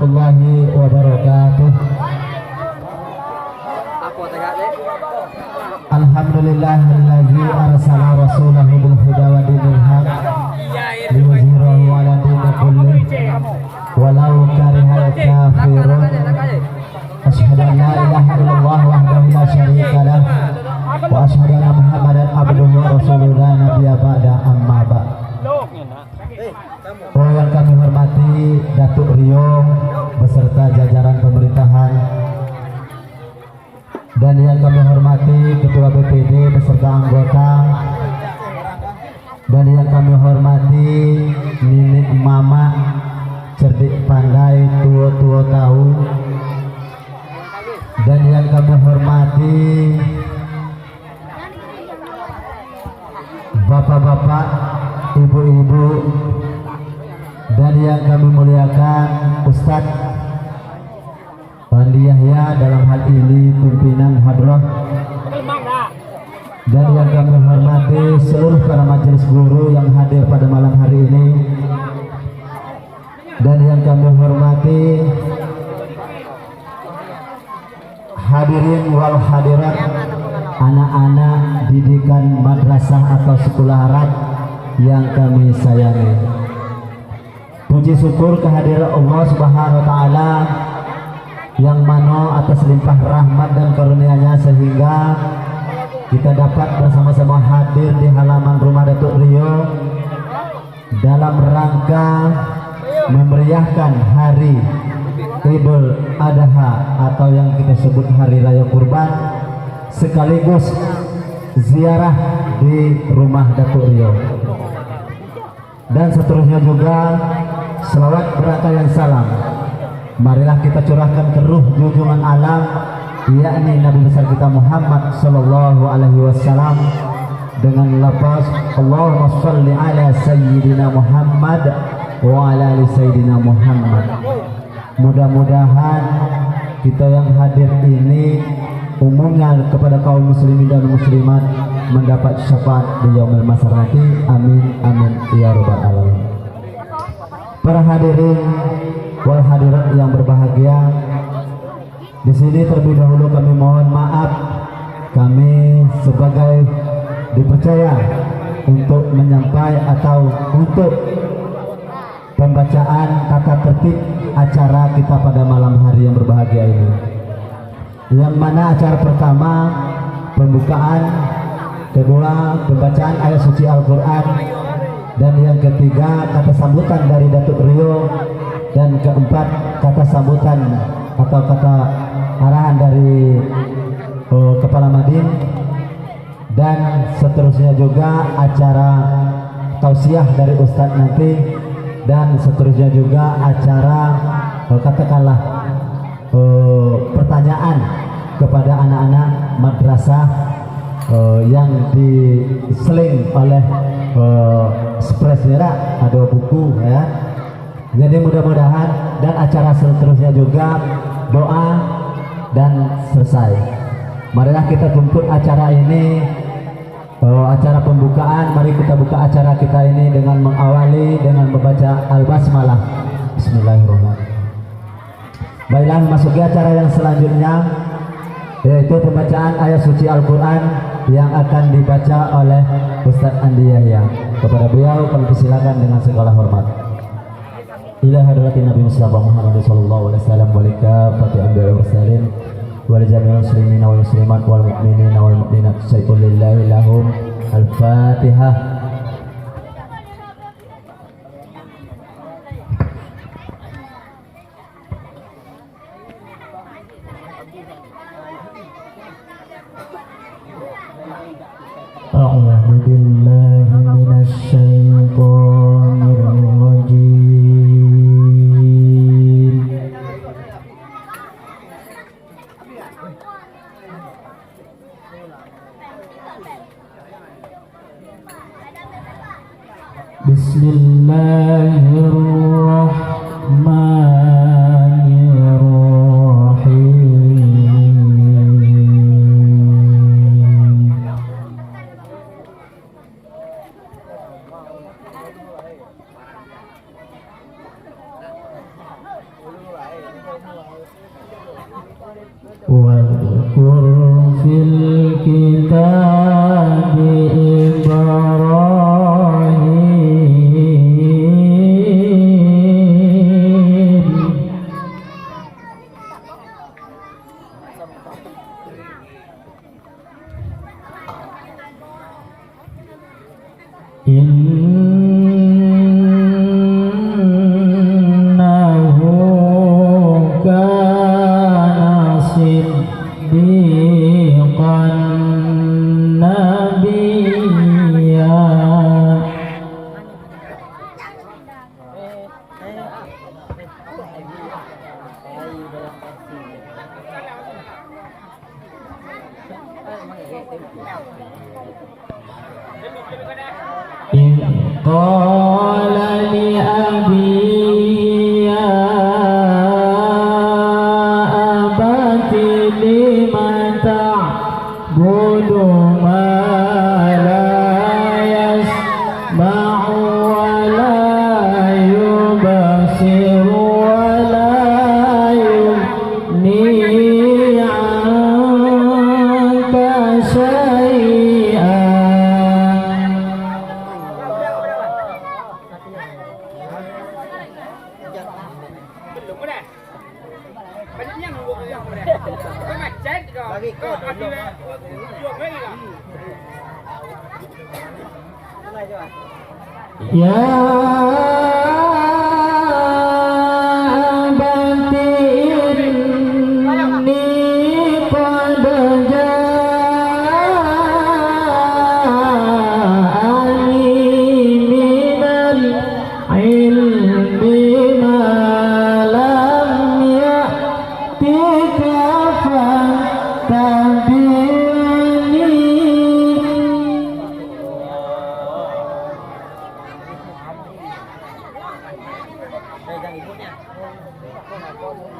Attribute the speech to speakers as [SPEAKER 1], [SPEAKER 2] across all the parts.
[SPEAKER 1] warahmatullahi wabarakatuh. Alhamdulillahilladzi arsala rasulahu bil huda wa dinil haq liyuzhirahu 'ala dini kulli walau karihal kafirun. Asyhadu an la ilaha illallah wahdahu la syarika lah wa asyhadu anna Muhammadan abduhu wa rasuluhu la nabiyya ba'da amma ba'd. Oh, yang kami hormati Datuk Rio beserta jajaran pemerintahan, dan yang kami hormati Ketua BPD beserta anggota, dan yang kami hormati Nenek Mama cerdik pandai tua-tua tahu, dan yang kami hormati bapak-bapak, ibu-ibu, dan yang kami muliakan Ustadz Andi Yahya dalam hal ini pimpinan hadrah, dan yang kami hormati seluruh para majelis guru yang hadir pada malam hari ini, dan yang kami hormati hadirin wal hadirat anak-anak didikan madrasah atau sekolah Arab yang kami sayangi. Puji syukur kehadiran Allah Subhanahu wa taala yang mana atas limpah rahmat dan karunia-Nya sehingga kita dapat bersama-sama hadir di halaman rumah Datuk Rio dalam rangka memeriahkan hari Idul Adha atau yang kita sebut Hari Raya Kurban, sekaligus ziarah di rumah Datuk Rio. Dan seterusnya juga selawat berkah yang salam marilah kita curahkan ke ruh junjungan alam, yakni Nabi besar kita Muhammad sallallahu alaihi wasallam, dengan lafaz Allahumma shalli ala sayyidina Muhammad wa ala ali sayyidina Muhammad. Mudah-mudahan kita yang hadir ini umumnya kepada kaum muslimin dan muslimat mendapat syafaat di yaumil mahsyar nanti. Amin amin ya rabbal alamin. Para hadirin wal hadirat yang berbahagia, di sini terlebih dahulu kami mohon maaf, kami sebagai dipercaya untuk menyampaikan atau untuk pembacaan tata tertib acara kita pada malam hari yang berbahagia ini, yang mana acara pertama pembukaan, kedua pembacaan ayat suci Al-Quran, dan yang ketiga kata sambutan dari Datuk Rio, dan keempat kata sambutan atau kata arahan dari Kepala Madin, dan seterusnya juga acara tausiah dari Ustadz nanti, dan seterusnya juga acara katakanlah pertanyaan kepada anak-anak madrasah yang diseling oleh Spres Nera, ada buku ya. Jadi mudah-mudahan, dan acara seterusnya juga doa dan selesai. Marilah kita jemput acara ini, acara pembukaan. Mari kita buka acara kita ini dengan mengawali dengan membaca Al-Basmalah. Bismillahirrahmanirrahim. Baiklah, memasuki acara yang selanjutnya, yaitu pembacaan ayat suci Al-Quran yang akan dibaca oleh Ustadz Andi Yahya. Kepada beliau kami persilakan dengan segala hormat. Ila hadratin Nabi Mustafa Muhammad sallallahu alaihi wasallam wa likafati anbiya'i wal mursalin wa li jami'il muslimin wal muslimat wal mu'minin wal mu'minat syai'un lillahi lahum. Al-Fatihah. A'udzu billahi minasy syaithanir rajim. Wadhkur fil kitab Ibrahim innahu kana siddiqan nabiyya. Qala li abi ya abati lima ta'budu ma la yasma'u wa la yubsiru wa la yughni 'anka syai'an. Ya abati inni qad ja'ani minal ilmi ma lam ya'tika fattabi'ni.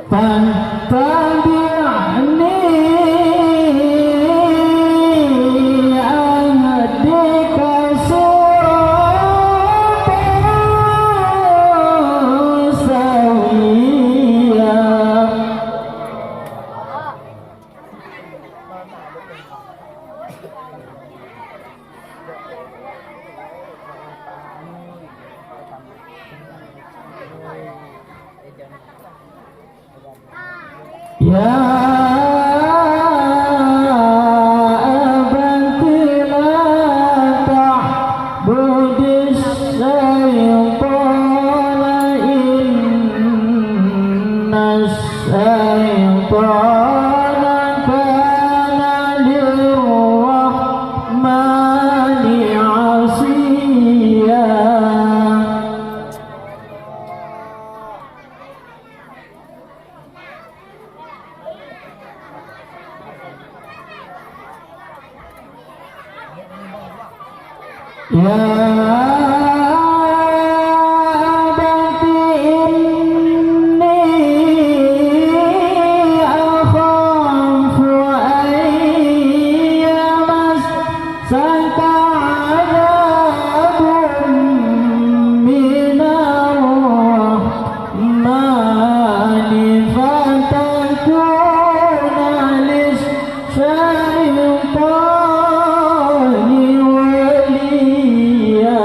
[SPEAKER 1] Fattabi'ni ahdika siratan sawiyya. Ya abati la ta'budis syaiṭana innas syaiṭana kana lirrahmani 'asiyya. Ya abati inni akhafu an yamassaka 'adzabun minar rahmani fatakuna lis-syaiṭani waliya.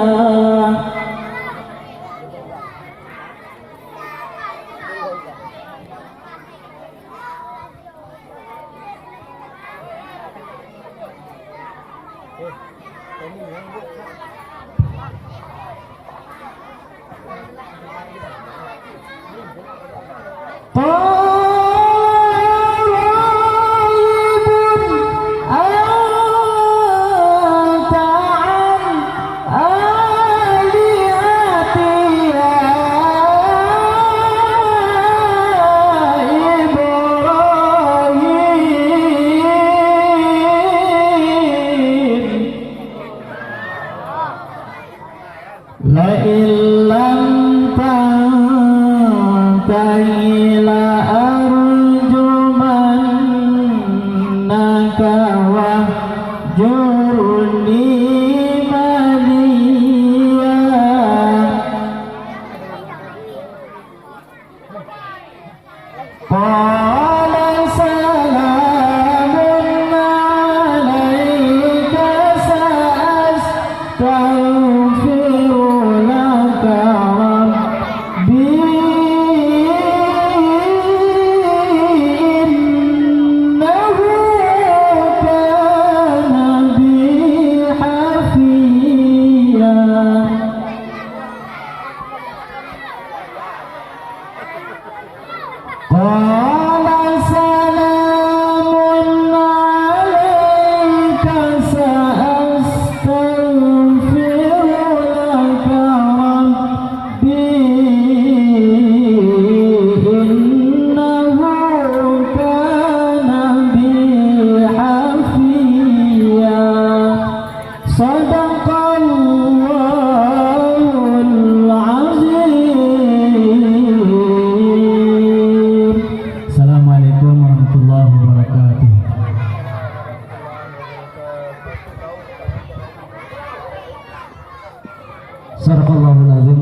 [SPEAKER 1] La illam tantahi la arjumannaka wahjurni maliya. Qala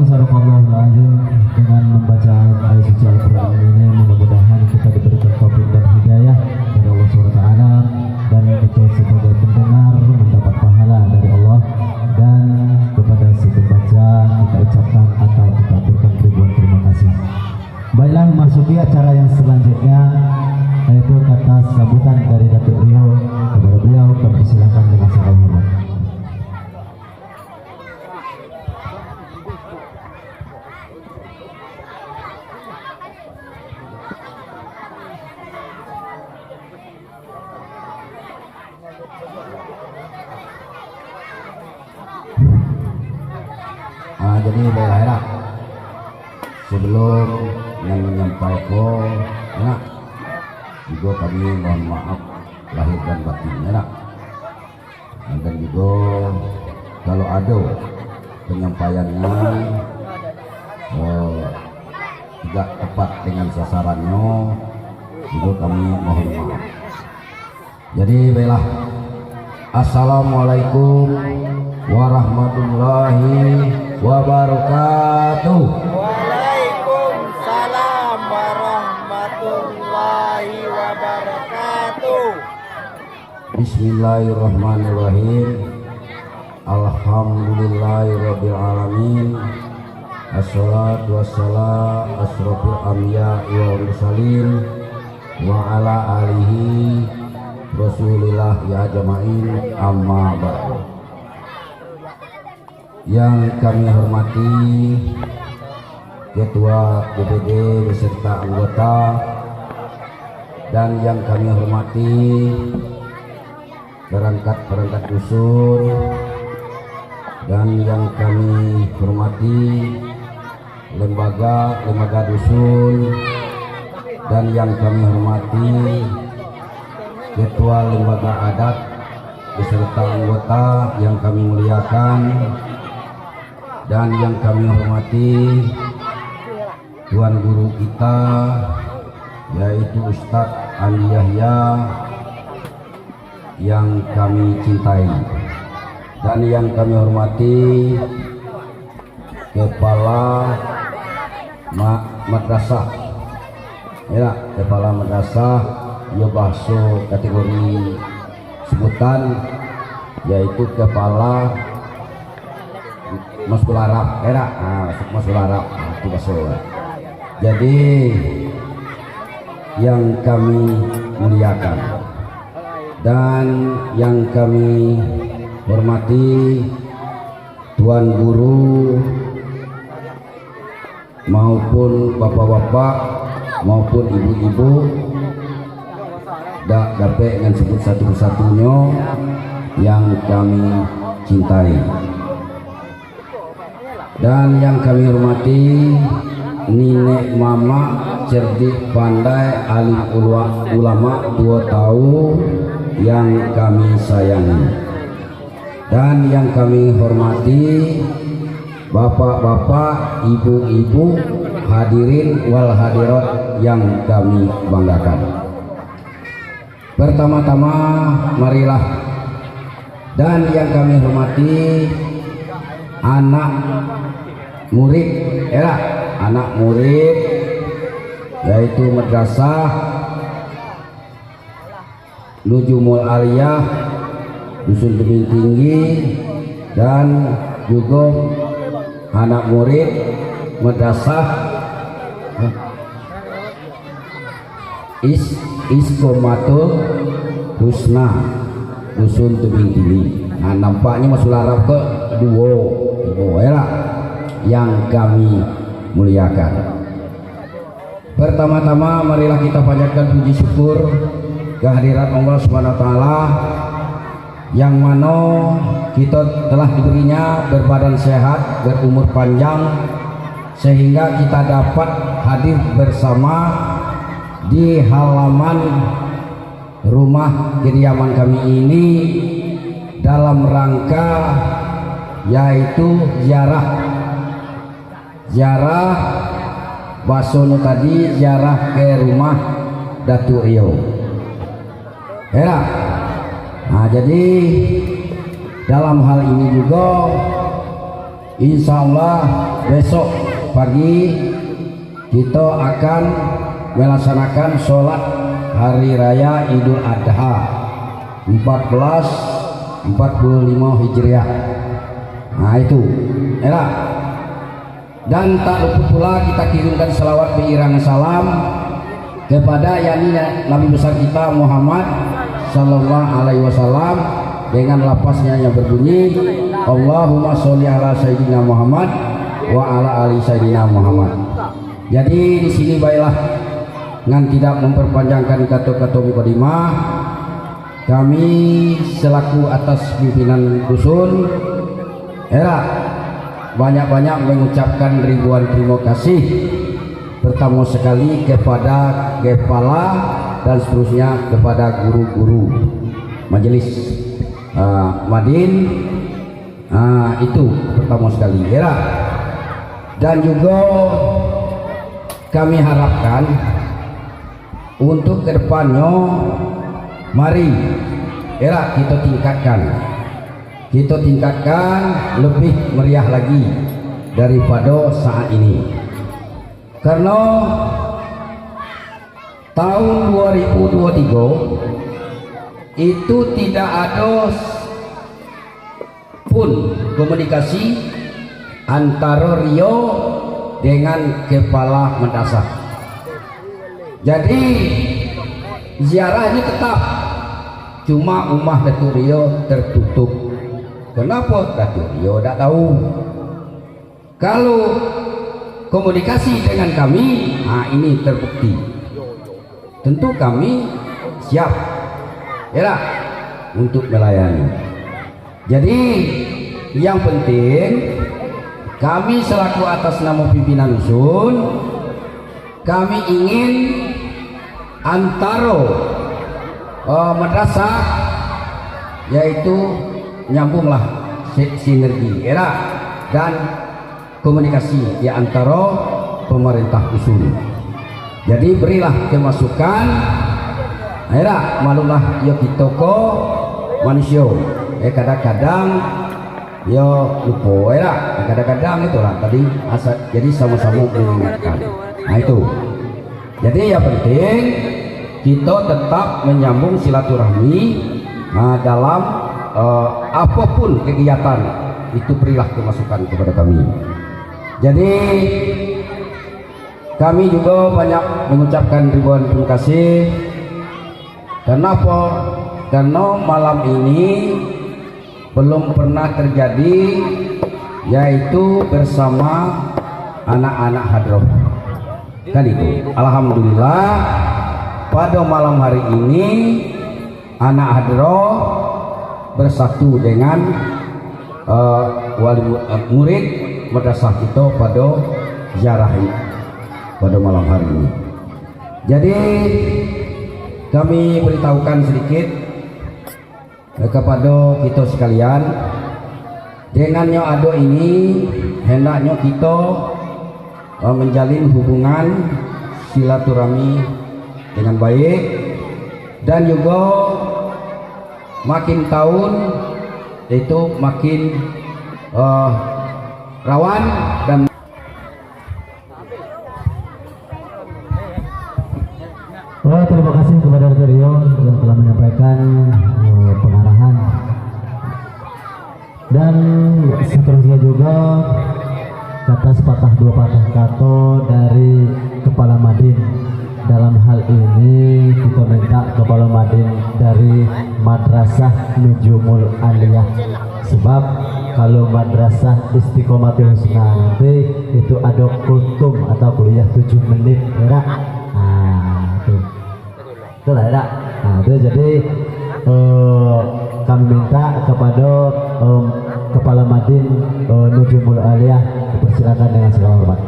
[SPEAKER 1] Sadaqallahul azim. Dengan membaca ayat suci Al-Quran ini mudah-mudahan kita diberikan taufik dan hidayah dari Allah SWT, dan kita sebagai pendengar mendapat pahala dari Allah, dan kepada si pembaca kita ucapkan atau kita berikan ribuan terima kasih. Baiklah, memasuki acara yang selanjutnya, yaitu kata sambutan dari Datuk Rio. Kepada beliau kami persilakan dengan sangat hormat.
[SPEAKER 2] Jadi baiklah, sebelum yang menyampaikan ya, juga kami mohon maaf lahir dan batin ya, dan juga kalau ada penyampaiannya tidak tepat dengan sasarannya, juga kami mohon maaf. Jadi baiklah, assalamualaikum warahmatullahi wabarakatuh.
[SPEAKER 3] Waalaikumsalam warahmatullahi wabarakatuh.
[SPEAKER 2] Bismillahirrahmanirrahim. Alhamdulillahirabbil alamin. Assalatu wassalamu asrofil anbiya'i wal mursalin wa ala alihi rasulillah ya jamain, amma ba'du. Yang kami hormati Ketua DPD beserta anggota, dan yang kami hormati perangkat dusun, dan yang kami hormati lembaga dusun, dan yang kami hormati Ketua Lembaga Adat beserta anggota yang kami muliakan, dan yang kami hormati Tuan Guru kita, yaitu Ustadz Andi Yahya yang kami cintai, dan yang kami hormati Kepala Madrasah ya, Kepala Madrasah ya bahasa kategori sebutan, yaitu Kepala Maskul Arab era, Maskul Arab itu bahasa. Jadi yang kami muliakan dan yang kami hormati Tuan Guru maupun bapak-bapak maupun ibu-ibu, dak dapat dengan sebut satu-satunya yang kami cintai, dan yang kami hormati Nenek Mama cerdik pandai alim ulama 2 tahun yang kami sayangi, dan yang kami hormati bapak-bapak, ibu-ibu, hadirin wal hadirat yang kami banggakan. Pertama-tama marilah, dan yang kami hormati anak murid anak murid yaitu Madrasah Nujumul Aliyah Dusun Tebing Tinggi, dan juga anak murid Madrasah Iskomatul Husna Dusun Tebing Tinggi. Nah, nampaknya masuk Arab ke dua ya, yang kami muliakan. Pertama-tama marilah kita panjatkan puji syukur kehadirat Allah Subhanahu wa taala yang mana kita telah diberinya berbadan sehat, berumur panjang sehingga kita dapat hadir bersama di halaman rumah kediaman kami ini dalam rangka yaitu ziarah basono tadi, ziarah ke rumah Datuk Rio. Ya. Nah, jadi dalam hal ini juga insya Allah besok pagi kita akan melaksanakan sholat hari raya Idul Adha 1445 Hijriah. Nah itu ya. Dan tak lupa pula kita kirimkan selawat beriringan salam kepada yakni Nabi besar kita Muhammad Sallallahu Alaihi Wasallam dengan lapasnya yang berbunyi Allahumma sholli ala Sayyidina Muhammad wa ala ali Sayyidina Muhammad. Jadi di sini baiklah dengan tidak memperpanjangkan kata-kata mukadimah, kami selaku atas pimpinan dusun banyak-banyak mengucapkan ribuan terima kasih pertama sekali kepada kepala dan seterusnya kepada guru-guru majelis Madin. Itu pertama sekali dan juga kami harapkan untuk kedepannya mari kita tingkatkan lebih meriah lagi daripada saat ini, karena tahun 2023 itu tidak ada pun komunikasi antara Rio dengan kepala madrasah. Jadi ziarahnya tetap, cuma rumah Datuk Rio tertutup. Kenapa? Datuk Rio tidak tahu. Kalau komunikasi dengan kami, ini terbukti. Tentu kami siap untuk melayani. Jadi yang penting kami selaku atas nama pimpinan dusun, kami ingin antara madrasah yaitu nyambunglah sinergi dan komunikasi di antara pemerintah dusun. Jadi berilah kemasukan malulah yo kitoko manusia kadang-kadang yo lupa kadang-kadang itulah tadi jadi sama-sama mengingatkan. Nah itu jadi yang penting kita tetap menyambung silaturahmi dalam apapun kegiatan itu, berilah kemasukan kepada kami. Jadi kami juga banyak mengucapkan ribuan terima kasih. Kenapa? Karena malam ini belum pernah terjadi yaitu bersama anak-anak hadroh kan itu. Alhamdulillah pada malam hari ini anak hadroh bersatu dengan wali murid madrasah kita pada ziarah pada malam hari ini. Jadi kami beritahukan sedikit kepada kita sekalian, dengannya ada ini hendaknya kita menjalin hubungan silaturahmi dengan baik, dan juga makin tahun itu makin rawan dan
[SPEAKER 1] terima kasih kepada Dr. Rio yang telah menyampaikan pengarahan, dan seterusnya juga kata sepatah dua patah kata dari Kepala Madin. Dalam hal ini kita minta Kepala Madin dari Madrasah Nujumul Aliyah, sebab kalau madrasah Istiqomatul Husna nanti itu ada kultum atau kuliah 7 menit ya. Nah itu lah ya. Nah itu jadi kami minta kepada Kepala Madin Nujumul Aliyah dipersilakan dengan segala hormat.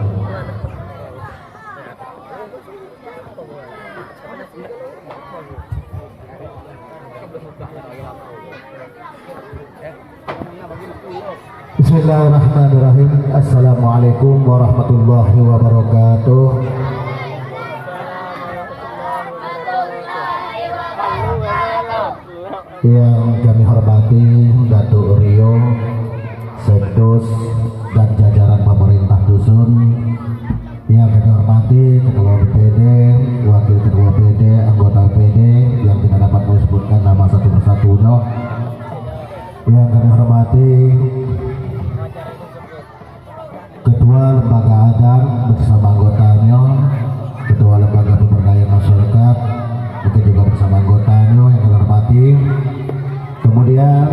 [SPEAKER 1] Bismillahirrahmanirrahim. Assalamualaikum warahmatullahi wabarakatuh. Yang kami hormati Datuk Rio, Sekdos dan jajaran pemerintah dusun. Yang kami hormati Ketua BPD, Wakil Ketua PD, anggota PD yang tidak dapat disebutkan nama satu persatunya. Yang kami hormati Ketua Lembaga Adat bersama anggotanya, Ketua Lembaga Pemberdayaan Masyarakat mungkin juga bersama anggotanya yang kami hormati. Kemudian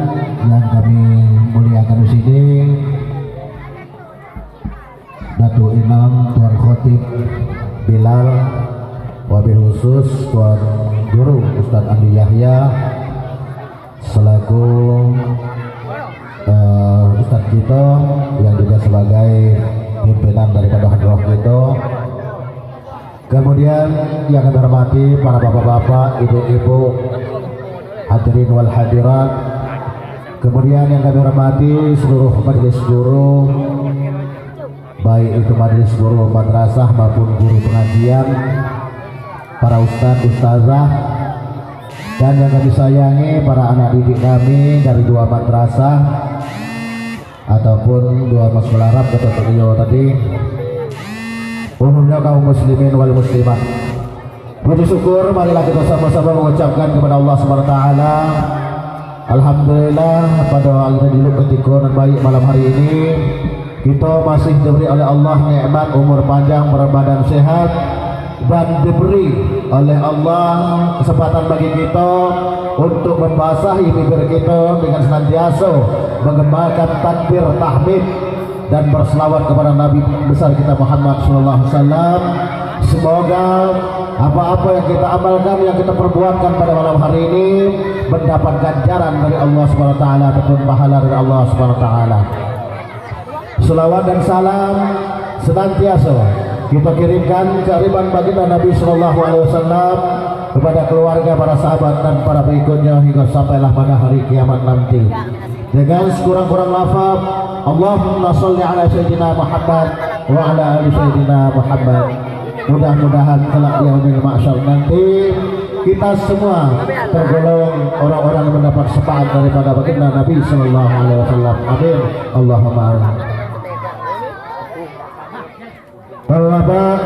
[SPEAKER 1] yang kami muliakan di sini Datuk Imam Tuan Khotib Bilal, wabil khusus Tuan Guru Ustadz Andi Yahya selaku Ustadz kita yang juga sebagai pimpinan daripada hadrah kita. Kemudian yang kami hormati para bapak-bapak, ibu-ibu, hadirin wal hadirat. Kemudian yang kami hormati seluruh majelis guru, baik itu majelis guru madrasah maupun guru pengajian, para ustadz, ustazah, dan yang kami sayangi para anak didik kami dari 2 madrasah ataupun 2 sekolah Arab atau Tokyo tadi, umumnya kaum muslimin wal muslimat. Puji syukur marilah kita sama-sama mengucapkan kepada Allah SWT. Alhamdulillah pada akhirnya ketika dan baik malam hari ini kita masih diberi oleh Allah nikmat umur panjang, berbadan sehat, dan diberi oleh Allah kesempatan bagi kita untuk membasahi bibir kita dengan senantiasa mengembangkan takbir, tahmid dan berselawat kepada Nabi besar kita Muhammad SAW. Semoga apa-apa yang kita amalkan, yang kita perbuatkan pada malam hari ini mendapat ganjaran dari Allah SWT ataupun pahala dari Allah SWT. Selawat dan salam senantiasa kita kirimkan keariban baginda Nabi SAW kepada keluarga, para sahabat dan para pengikutnya hingga sampailah pada hari kiamat nanti. Dengan sekurang-kurang lafaz Allahumma sholli ala sayyidina Muhammad wa ala ali sayyidina Muhammad. Mudah-mudahan kelak yaumil mahsyar nanti kita semua tergolong orang-orang yang mendapat syafaat daripada baginda Nabi sallallahu alaihi wasallam. Amin. Allahumma amin. Bapak,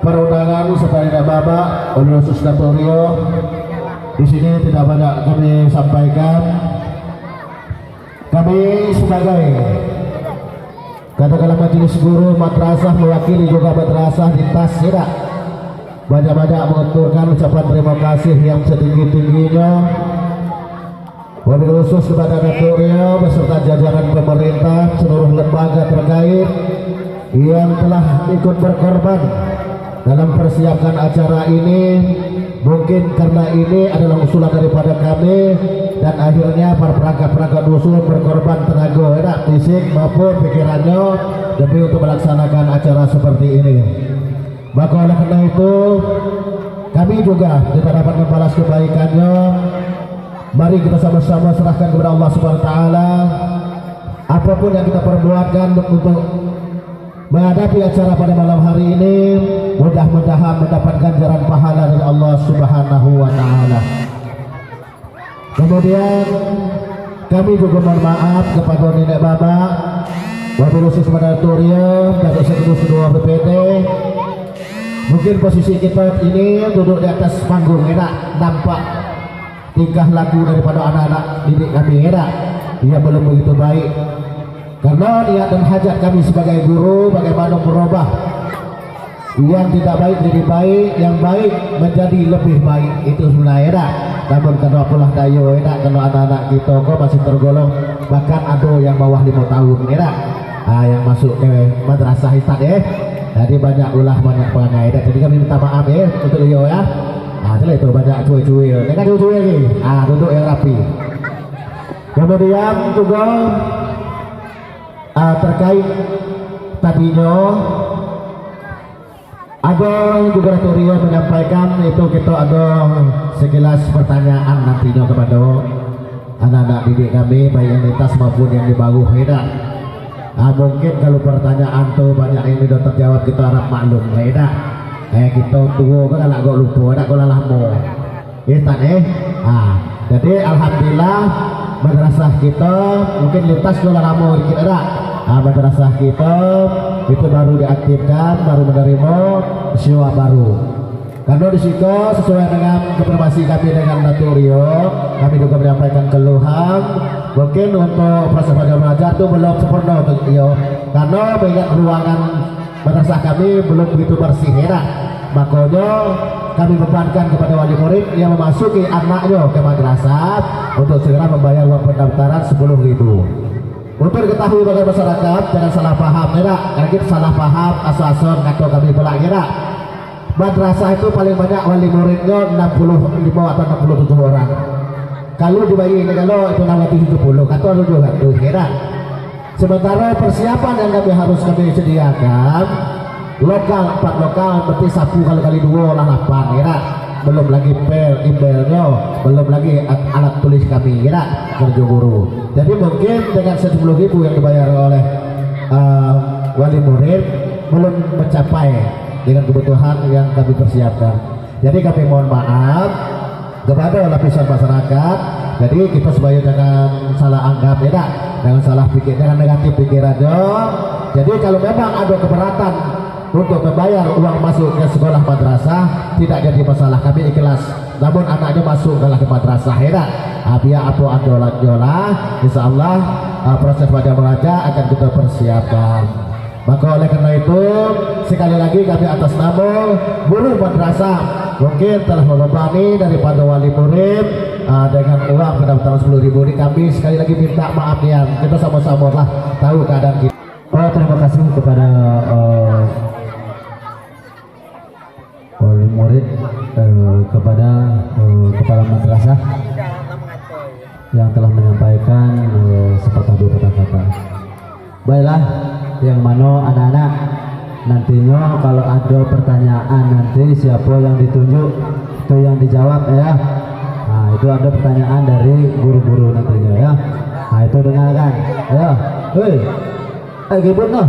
[SPEAKER 1] para undangan serta tidak bapak, oleh khusus Datuk Rio, di sini tidak banyak kami sampaikan. Kami sebagai katakanlah majelis guru madrasah mewakili juga madrasah di Tasira, banyak-banyak mengaturkan ucapan terima kasih yang setinggi-tingginya wabil khusus kepada Datuk Rio beserta jajaran pemerintah, seluruh lembaga terkait yang telah ikut berkorban dalam persiapan acara ini. Mungkin karena ini adalah usulan daripada kami dan akhirnya para perangkat-perangkat dusun berkorban tenaga, fisik maupun pikirannya demi untuk melaksanakan acara seperti ini. Maka oleh karena itu kami juga tidak dapat membalas kebaikannya. Mari kita sama-sama serahkan kepada Allah Subhanahu wa taala apapun yang kita perbuatkan untuk menghadapi acara pada malam hari ini, mudah-mudahan mendapatkan ganjaran pahala dari Allah Subhanahu wa taala. Kemudian kami juga mohon maaf kepada nenek bapak, wabil khusus kepada Turio dan Eksekutif Ketua BPD. Mungkin posisi kita ini duduk di atas panggung, enak nampak tingkah laku daripada anak-anak didik kami, enak dia belum begitu baik. Karena niat dan hajat kami sebagai guru bagaimana merubah yang tidak baik jadi baik, yang baik menjadi lebih baik, itu sebenarnya dah. Namun karena apalah daya enak, kalau anak-anak kita kok masih tergolong bahkan ada yang bawah 5 tahun ya yang masuk ke madrasah Istat jadi banyak ulah banyak pengangai jadi kami minta maaf untuk beliau ya setelah itu banyak cuy-cuy ini kan cuy lagi duduk yang rapi. Kemudian juga terkait tadinya ada juga Turio menyampaikan itu kita ada sekilas pertanyaan nantinya kepada anak-anak didik kami baik yang di atas maupun yang di bawah ya. Mungkin kalau pertanyaan tuh banyak yang sudah terjawab kita harap maklum ya. Kita tunggu kan agak lupa ada kalau lama jadi alhamdulillah madrasah kita mungkin lintas kalau lama dikit ada madrasah kita itu baru diaktifkan, baru menerima siswa baru. Karena di situ sesuai dengan informasi kami dengan Naturio, kami juga menyampaikan keluhan. Mungkin untuk proses belajar itu belum sempurna untuk dia, karena banyak ruangan madrasah kami belum begitu bersih ya. Makanya kami bebankan kepada wali murid yang memasuki anaknya ke madrasah untuk segera membayar uang pendaftaran 10.000. Untuk diketahui bagi masyarakat jangan salah paham ya, karena kita salah paham asal-asal kata kami pelak ya. Madrasah itu paling banyak wali muridnya 65 atau 67 orang. Kalau dibagi ini kalau itu 670 kata lu juga tuh ya. Sementara persiapan yang kami sediakan lokal 4 lokal berarti 1 kali 2 lah 8 ya. Belum lagi emailnya, belum lagi alat tulis kami ya kerja guru. Jadi mungkin dengan 10.000 yang dibayar oleh wali murid belum mencapai dengan kebutuhan yang kami persiapkan. Jadi kami mohon maaf kepada lapisan masyarakat. Jadi kita supaya jangan salah anggap ya, jangan salah pikir, jangan negatif pikirannya. Jadi kalau memang ada keberatan untuk membayar uang masuk ke sekolah madrasah tidak jadi masalah, kami ikhlas. Namun anaknya masuk ke madrasah ya, biar apa adolah insya Allah proses belajar mengajar akan kita persiapkan. Maka oleh karena itu sekali lagi kami atas nama guru madrasah mungkin telah membebani daripada wali murid dengan uang pendaftaran 10.000 ini, kami sekali lagi minta maaf ya, kita sama-sama lah tahu keadaan kita. Terima kasih kepada wali murid, kepada kepala madrasah yang telah menyampaikan sepatah dua patah kata. Baiklah, yang mana anak-anak nantinya kalau ada pertanyaan nanti siapa yang ditunjuk itu yang dijawab ya. Nah itu ada pertanyaan dari guru-guru nantinya ya. Nah itu dengarkan ya. Gibut noh.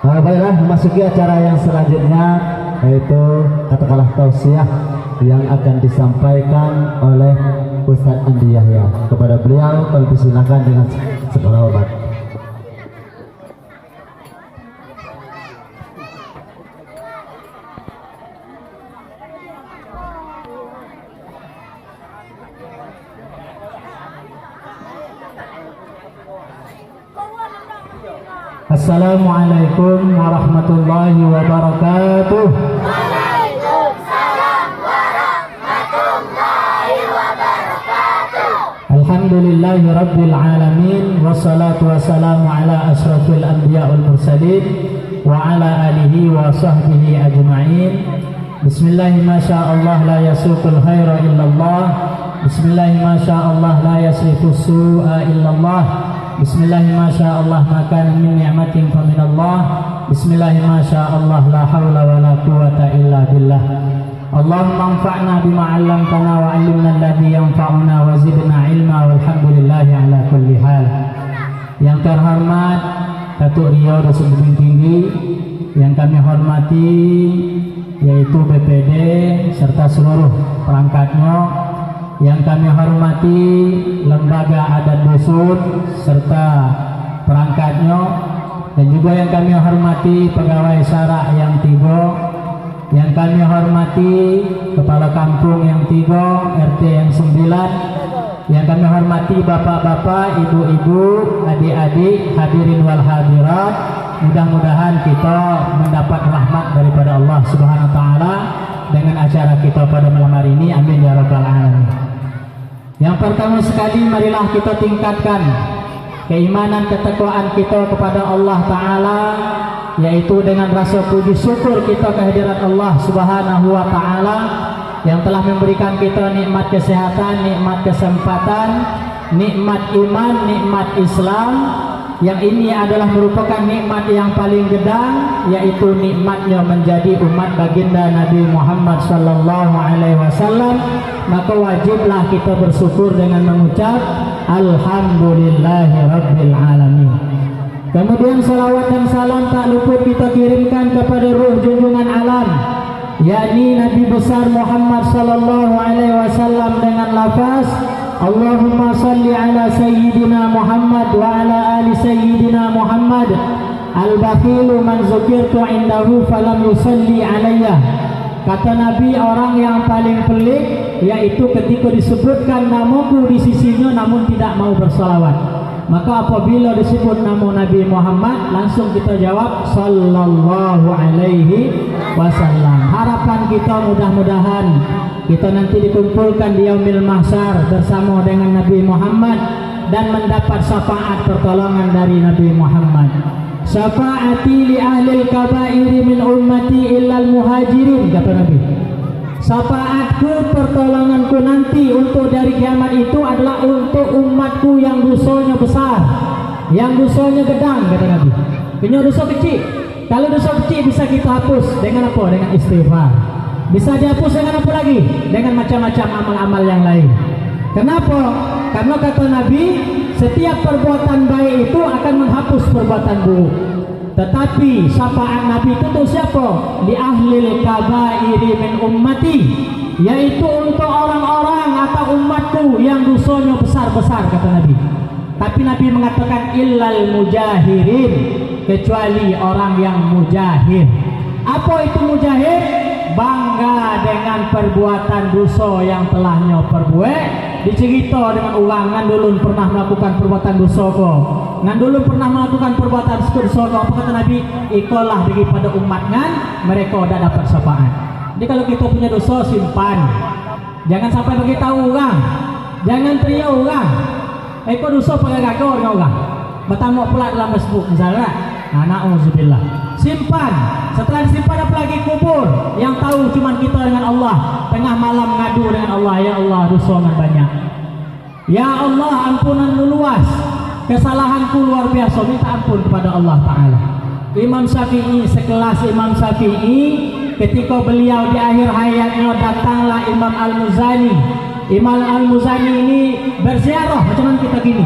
[SPEAKER 1] Baiklah, memasuki acara yang selanjutnya yaitu katakanlah tausiah yang akan disampaikan oleh Ustadz Andi Yahya. Kepada beliau kami persilakan dengan segala hormat. Assalamualaikum warahmatullahi wabarakatuh.
[SPEAKER 4] Waalaikumsalam warahmatullahi wabarakatuh.
[SPEAKER 1] Alhamdulillahi rabbil alamin, wassalatu wassalamu ala asrafil anbiya wal mursalin wa ala alihi wa sahbihi ajma'in. Bismillahi masyaallah la yasuqul khaira illallah. Bismillahi masyaallah la yasrifus su'a illallah. Bismillahi masyaallah maka min ni'matin fa minallah. Bismillahi masyaallah la haula wa la quwata illa billah. Allahumma anfa'na bima 'allamtana wa 'allimna alladhi yanfa'una wa zidna ilma walhamdulillahi ala kulli hal. Yang terhormat Datuk Rio Dosen Bukit Tinggi, yang kami hormati yaitu BPD serta seluruh perangkatnya, yang kami hormati lembaga adat dusun serta perangkatnya, dan juga yang kami hormati pegawai syara yang 3, yang kami hormati kepala kampung yang 3, RT yang 9, yang kami hormati bapak-bapak, ibu-ibu, adik-adik, hadirin wal hadirat. Mudah-mudahan kita mendapat rahmat daripada Allah Subhanahu wa taala dengan acara kita pada malam hari ini. Amin ya rabbal alamin. Yang
[SPEAKER 5] Yang pertama sekali, marilah kita tingkatkan keimanan ketakwaan kita kepada Allah Ta'ala, yaitu dengan rasa puji syukur kita kehadirat Allah Subhanahu wa Ta'ala yang telah memberikan kita nikmat kesehatan, nikmat kesempatan, nikmat iman, nikmat Islam. Yang ini adalah merupakan nikmat yang paling gedang, yaitu nikmatnya menjadi umat baginda Nabi Muhammad sallallahu alaihi wasallam. Maka wajiblah kita bersyukur dengan mengucap alhamdulillahi rabbil alamin. Kemudian salawat dan salam tak luput kita kirimkan kepada ruh junjungan alam, yakni Nabi besar Muhammad sallallahu alaihi wasallam dengan lafaz Allahumma salli ala sayyidina Muhammad wa ala ali sayyidina Muhammad. Al-bakhilu man zukirtu indahu falam yusalli alayya. Kata Nabi, orang yang paling pelik yaitu ketika disebutkan namaku di sisinya namun tidak mau bersalawat. Maka apabila disebut nama Nabi Muhammad, langsung kita jawab sallallahu alaihi wasallam. Harapan kita mudah-mudahan kita nanti dikumpulkan di yaumil mahsyar bersama dengan Nabi Muhammad dan mendapat syafaat pertolongan dari Nabi Muhammad. Syafaati li ahlil kabairi min ummati illal muhajirin, kata Nabi. Syafaatku, pertolonganku nanti untuk dari kiamat itu adalah untuk umatku yang dosanya besar, yang dosanya gedang, kata Nabi. Punya dosa kecil. Kalau dosa kecil bisa kita hapus dengan apa? Dengan istighfar. Bisa dihapus dengan apa lagi? Dengan macam-macam amal-amal yang lain. Kenapa? Karena kata Nabi, setiap perbuatan baik itu akan menghapus perbuatan buruk. Tetapi syafaat Nabi itu untuk siapa? Li ahlil kabairi min ummati, yaitu untuk orang-orang atau umatku yang dosanya besar-besar, kata Nabi. Tapi Nabi mengatakan illal mujahirin, kecuali orang yang mujahir. Apa itu mujahir? Bangga dengan perbuatan dosa yang telah nyo perbuat. Dicerita dengan orang ngandulun pernah melakukan perbuatan dosa ko, ngandulun pernah melakukan perbuatan dosa ko. Apa kata Nabi? Ikolah daripada umat ngan mereka dah dapat syafaat. Jadi kalau kita punya dosa, simpan, jangan sampai beritahu orang, jangan teriak orang. Eko dosa pakai gagor dengan orang, bertamu pula dalam Facebook misalnya. Na'udzubillah. Simpan. Setelah disimpan apa lagi? Kubur. Yang tahu cuma kita dengan Allah. Tengah malam ngadu dengan Allah, ya Allah dosa banyak, ya Allah ampunan luas, kesalahanku luar biasa, minta ampun kepada Allah Ta'ala. Imam Syafi'i, sekelas Imam Syafi'i, ketika beliau di akhir hayatnya, datanglah Imam Al-Muzani. Imam Al-Muzani ini berziarah macam mana kita gini,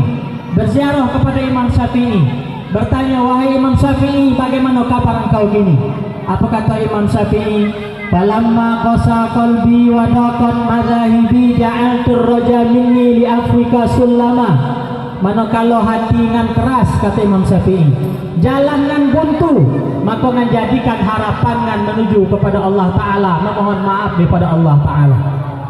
[SPEAKER 5] berziarah kepada Imam Syafi'i, bertanya, wahai Imam Syafi'i, bagaimana kabar engkau gini? Apa kata Imam Syafi'i? Falamma qasa qalbi wa daqat madhahibi ja'altur raja minni li Afrika sulama. Manakala hati ngan keras, kata Imam Syafi'i, jalan ngan buntu, maka ngan jadikan harapan ngan menuju kepada Allah Ta'ala, memohon maaf daripada Allah Ta'ala.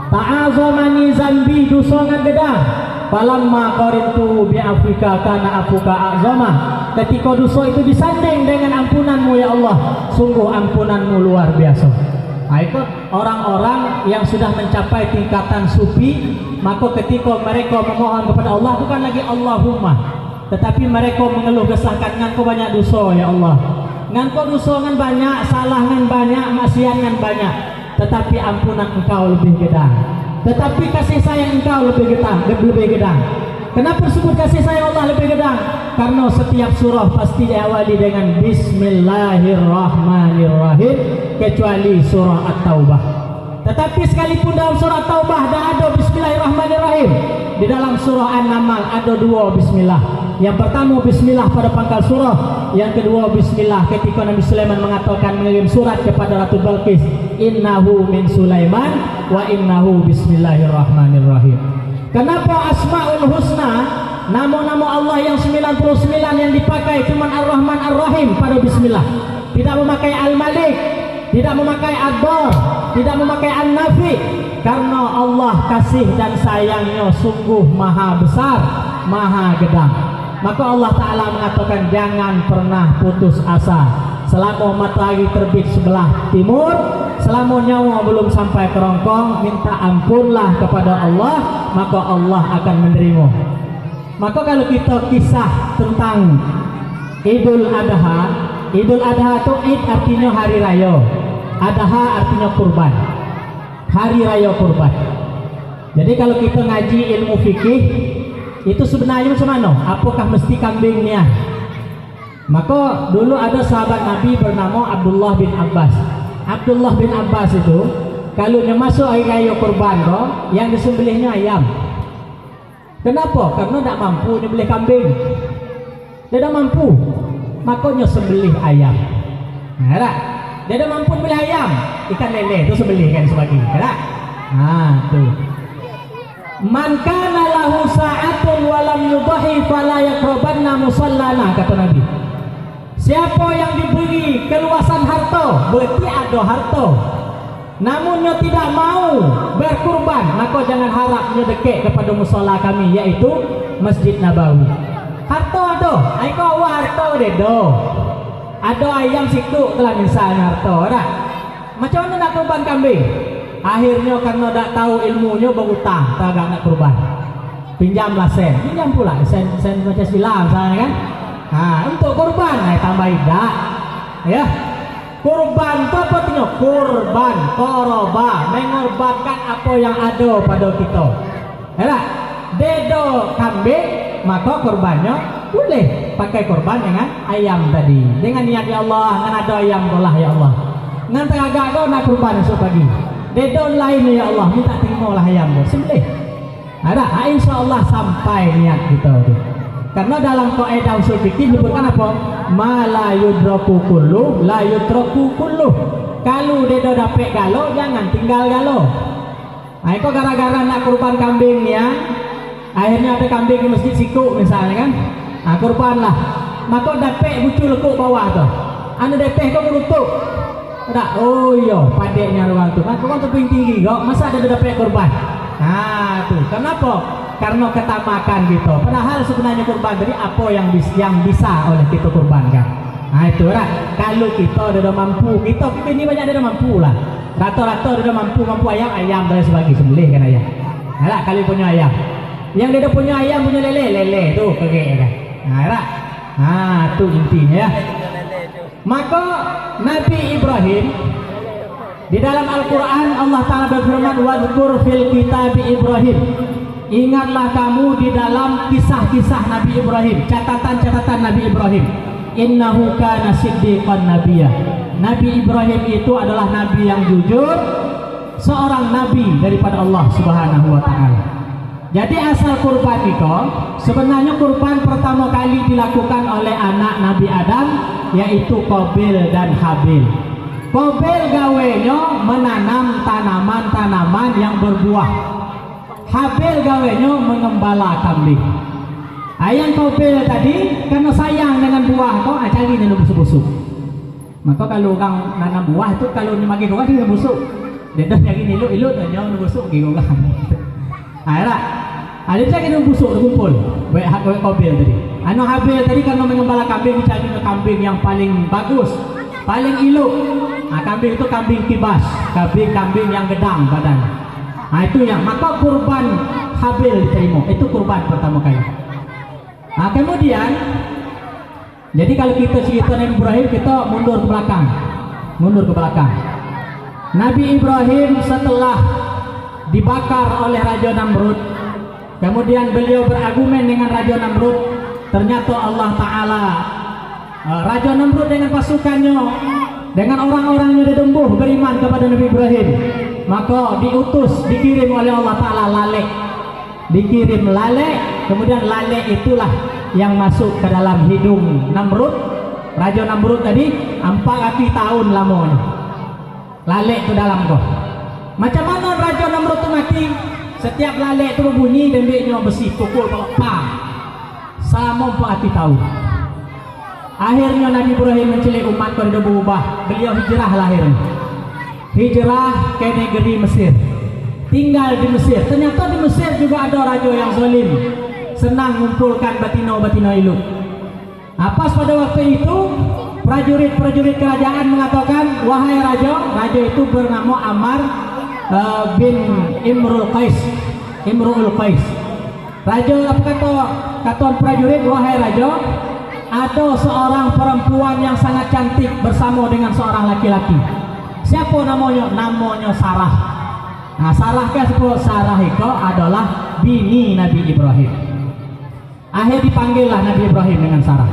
[SPEAKER 5] Ta'azamani zambi, dosa ngan gedang. Falamma qaritu bi Afrika kana afuka azama. Ketika dosa itu disanding dengan ampunanmu ya Allah, sungguh ampunanmu luar biasa. Ikut orang-orang yang sudah mencapai tingkatan sufi, maka ketika mereka memohon kepada Allah bukan lagi Allahumma, tetapi mereka mengeluh kesahkan, ngangko banyak dosa ya Allah, ngangko dosa ngan banyak, salah ngan banyak, maksiat ngan banyak, tetapi ampunan engkau lebih gedang, tetapi kasih sayang engkau lebih gedang. Kenapa disebut kasih sayang Allah lebih gedang? Karena setiap surah pasti diawali dengan Bismillahirrahmanirrahim, kecuali surah At-Taubah. Tetapi sekalipun dalam surah At-Taubah dah ada Bismillahirrahmanirrahim, di dalam surah An-Naml ada dua Bismillah. Yang pertama Bismillah pada pangkal surah, yang kedua Bismillah ketika Nabi Sulaiman mengatakan mengirim surat kepada Ratu Balqis, innahu min Sulaiman wa innahu Bismillahirrahmanirrahim. Kenapa Asmaul Husna, nama-nama Allah yang 99 yang dipakai cuma Ar-Rahman Ar-Rahim pada Bismillah, tidak memakai Al-Malik, tidak memakai Ad-Dar, tidak memakai An-Nafi? Karena Allah kasih dan sayangnya sungguh maha besar, maha gedang. Maka Allah Ta'ala mengatakan jangan pernah putus asa. selama matahari terbit sebelah timur, selama nyawa belum sampai kerongkong, minta ampunlah kepada Allah, maka Allah akan menerima. Maka kalau kita kisah tentang Idul Adha itu Id artinya hari raya, Adha artinya kurban, hari raya kurban. Jadi kalau kita ngaji ilmu fikih, itu sebenarnya macam mana? Apakah mesti kambingnya? Maka dulu ada sahabat Nabi bernama Abdullah bin Abbas. Abdullah bin Abbas itu kalau dia masuk hari raya kurban toh, yang disembelihnya ayam. Kenapa? Karena tidak mampu dia beli kambing. Dia tidak mampu, makanya sembelih ayam. Nah, tak? Dia tidak mampu beli ayam, ikan lele itu sembelih kan sebagian. Tak? Nah, tu. Man kana lahu sa'atun wa lam yudhi fala yaqrabanna musallana, kata Nabi. Siapa yang diberi keluasan harta, berarti ada harta, namunnya tidak mau berkurban, maka jangan harapnya dekat kepada musalla kami, yaitu Masjid Nabawi. Harta ada, aiko harta dedo. Ada ayam situ telah misalnya harta, tak? Macam mana nak kurban kambing? Akhirnya karena tak tahu ilmunya berhutang, tak nak kurban. Pinjamlah sen, pinjam pula sen macam silam misalnya kan. Untuk kurban, tambah dak, ya. Kurban itu apa artinya? Kurban, koroba, mengorbankan apa yang ada pada kita. Ya, dedo kambing, maka kurbannya boleh pakai kurban dengan ayam tadi. Dengan niat ya Allah, dengan ada ayam Allah ya Allah. Dengan tenaga kau nak kurban esok pagi. Dedo lain ya Allah, minta terimalah ayam kau. Sembelih. Ada, insya Allah sampai niat kita tu. Karena dalam kaidah usul fikih disebutkan apa? Ma la yudraku kullu la yutraku kullu. Kalau dedo dapat galo, jangan tinggal galo. Nah, itu gara-gara nak kurban kambing ya. Akhirnya ada kambing di masjid siku misalnya kan. Nah, kurban lah. Maka dapat bucu lekuk bawah tu. Anu dapat kau menutup. Tak, oh iya, padeknya orang tu. Maka orang tu tinggi kok, masa ada dapat kurban. Nah, tu. Kenapa? Karena ketamakan gitu. Padahal sebenarnya kurban tadi apa yang bisa oleh kita kurbankan. Nah itu lah. Kalau kita sudah mampu, kita ini banyak sudah mampu lah. Rata-rata sudah mampu ayam dan sebagainya, sembelih kan ayam. Nah kalau punya ayam, yang dia punya ayam punya lele tu kagak kan. Nah tu intinya ya. Maka Nabi Ibrahim di dalam Al-Quran Allah Ta'ala berfirman wadhkur fil kitab Ibrahim. Ingatlah kamu di dalam kisah-kisah Nabi Ibrahim, catatan-catatan Nabi Ibrahim. Innahu kana siddiqan nabiyya. Nabi Ibrahim itu adalah nabi yang jujur, seorang nabi daripada Allah Subhanahu wa taala. Jadi asal kurban itu sebenarnya kurban pertama kali dilakukan oleh anak Nabi Adam, yaitu Qabil dan Habil. Qabil gawenya menanam tanaman-tanaman yang berbuah. Habil gawenya mengembala kambing. Ayam Qabil tadi karena sayang dengan buah kau cari nanam busuk-busuk. Maka kalau orang nanam buah itu kalau dimagi kau dia busuk. Dia dah nyari ilut jangan busuk gitu kan. Ayolah. Ada cari nanam busuk kumpul. Baik Qabil tadi. Anu Habil tadi karena mengembala kambing cari kambing yang paling bagus, paling iluk. Kambing itu kambing kibas, kambing yang gedang badan. Nah itu yang maka kurban Habil diterima, itu kurban pertama kali. Nah kemudian jadi kalau kita cerita Nabi Ibrahim kita mundur ke belakang. Nabi Ibrahim setelah dibakar oleh Raja Namrud, kemudian beliau berargumen dengan Raja Namrud. Ternyata Allah Ta'ala Raja Namrud dengan pasukannya, dengan orang-orang yang dembuh beriman kepada Nabi Ibrahim, maka dikirim oleh Allah Ta'ala lalek, dikirim lalek. Kemudian lalek itulah yang masuk ke dalam hidung Namrud. Raja Namrud tadi 400 tahun lamanya lalek ke dalam kok. Macam mana Raja Namrud itu mati? Setiap lalek itu berbunyi dan dia besi pukul pam selama 400 tahun. Akhirnya Nabi Ibrahim mencelik umat pada berubah. Beliau hijrah lahirnya, hijrah ke negeri Mesir, tinggal di Mesir. Ternyata di Mesir juga ada raja yang zalim, senang mengumpulkan batino-batino ilu. Pas pada waktu itu prajurit kerajaan mengatakan, wahai raja itu bernama Ammar bin Imrul Qais. Raja apa kata prajurit, wahai raja, ada seorang perempuan yang sangat cantik bersama dengan seorang laki-laki. Siapa namanya? Namanya Sarah. Nah, Sarah kan sebut Sarah itu adalah bini Nabi Ibrahim. Akhir dipanggillah Nabi Ibrahim dengan Sarah.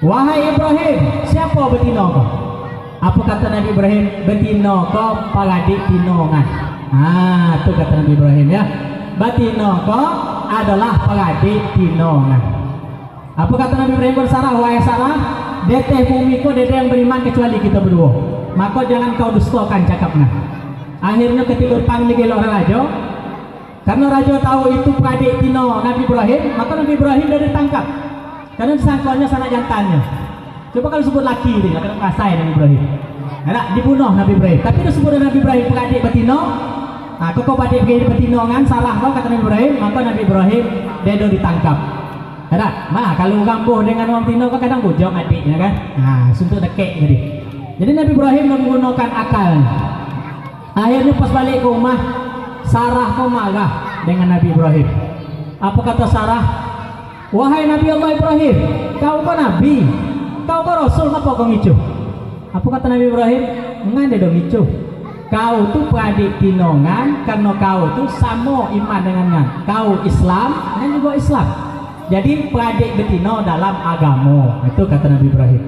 [SPEAKER 5] Wahai Ibrahim, siapa betina kau? Apa kata Nabi Ibrahim? Betina kau pagadik tinongan. Itu kata Nabi Ibrahim ya. Betina kau adalah pagadik tinongan. Apa kata Nabi Ibrahim kepada Sarah? Wahai Sarah, deteh bumi ko deteh yang beriman kecuali kita berdua. Maka jangan kau dustakan cakapnya. Akhirnya ketika dipanggil oleh raja, karena raja tahu itu peradik tino Nabi Ibrahim, maka Nabi Ibrahim sudah ditangkap. Karena disangkanya sanak jantannya. Coba kalau sebut laki dia akan merasai Nabi Ibrahim. Nah, dibunuh Nabi Ibrahim. Tapi dia sebut Nabi Ibrahim peradik betino. Nah, kau peradik betino kan salah kau kata Nabi Ibrahim, maka Nabi Ibrahim dia sudah ditangkap. Nah, kalau gambuh dengan orang tino kau kadang bujang adiknya kan. Nah, suntuk dekek jadi Nabi Ibrahim menggunakan akal. Akhirnya pas balik ke rumah, Sarah kau marah dengan Nabi Ibrahim. Apa kata Sarah? Wahai Nabi Allah Ibrahim, kau kan Nabi, kau kan Rasul, apa kau ngicu? Apa kata Nabi Ibrahim? Ngan dia dong ngicu. Kau tuh peradik tinongan karena kau tuh sama iman dengan ngan. Kau Islam, dan juga Islam. Jadi peradik betino dalam agama. Itu kata Nabi Ibrahim.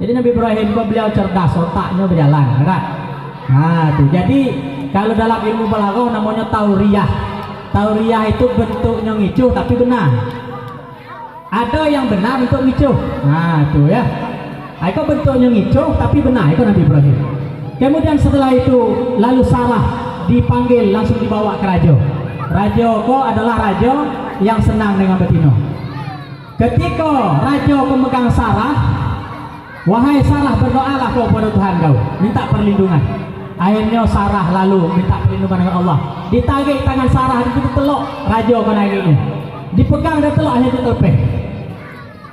[SPEAKER 5] Jadi Nabi Ibrahim kok beliau cerdas, otaknya berjalan, kan? Nah, tuh. Jadi kalau dalam ilmu balaghah namanya tauriyah. Tauriyah itu bentuknya ngicu tapi benar. Ada yang benar untuk ngicu. Nah, tuh ya. Itu bentuknya ngicu tapi benar, itu Nabi Ibrahim. Kemudian setelah itu lalu Sarah dipanggil langsung dibawa ke raja. Raja kok adalah raja yang senang dengan betino. Ketika raja pemegang Sarah, wahai Sarah, berdoalah kau pada Tuhan kau, minta perlindungan. Akhirnya Sarah lalu minta perlindungan dengan Allah. Ditarik tangan Sarah itu ditelok raja kau naiknya. Dipegang dan telok akhirnya terlepeh.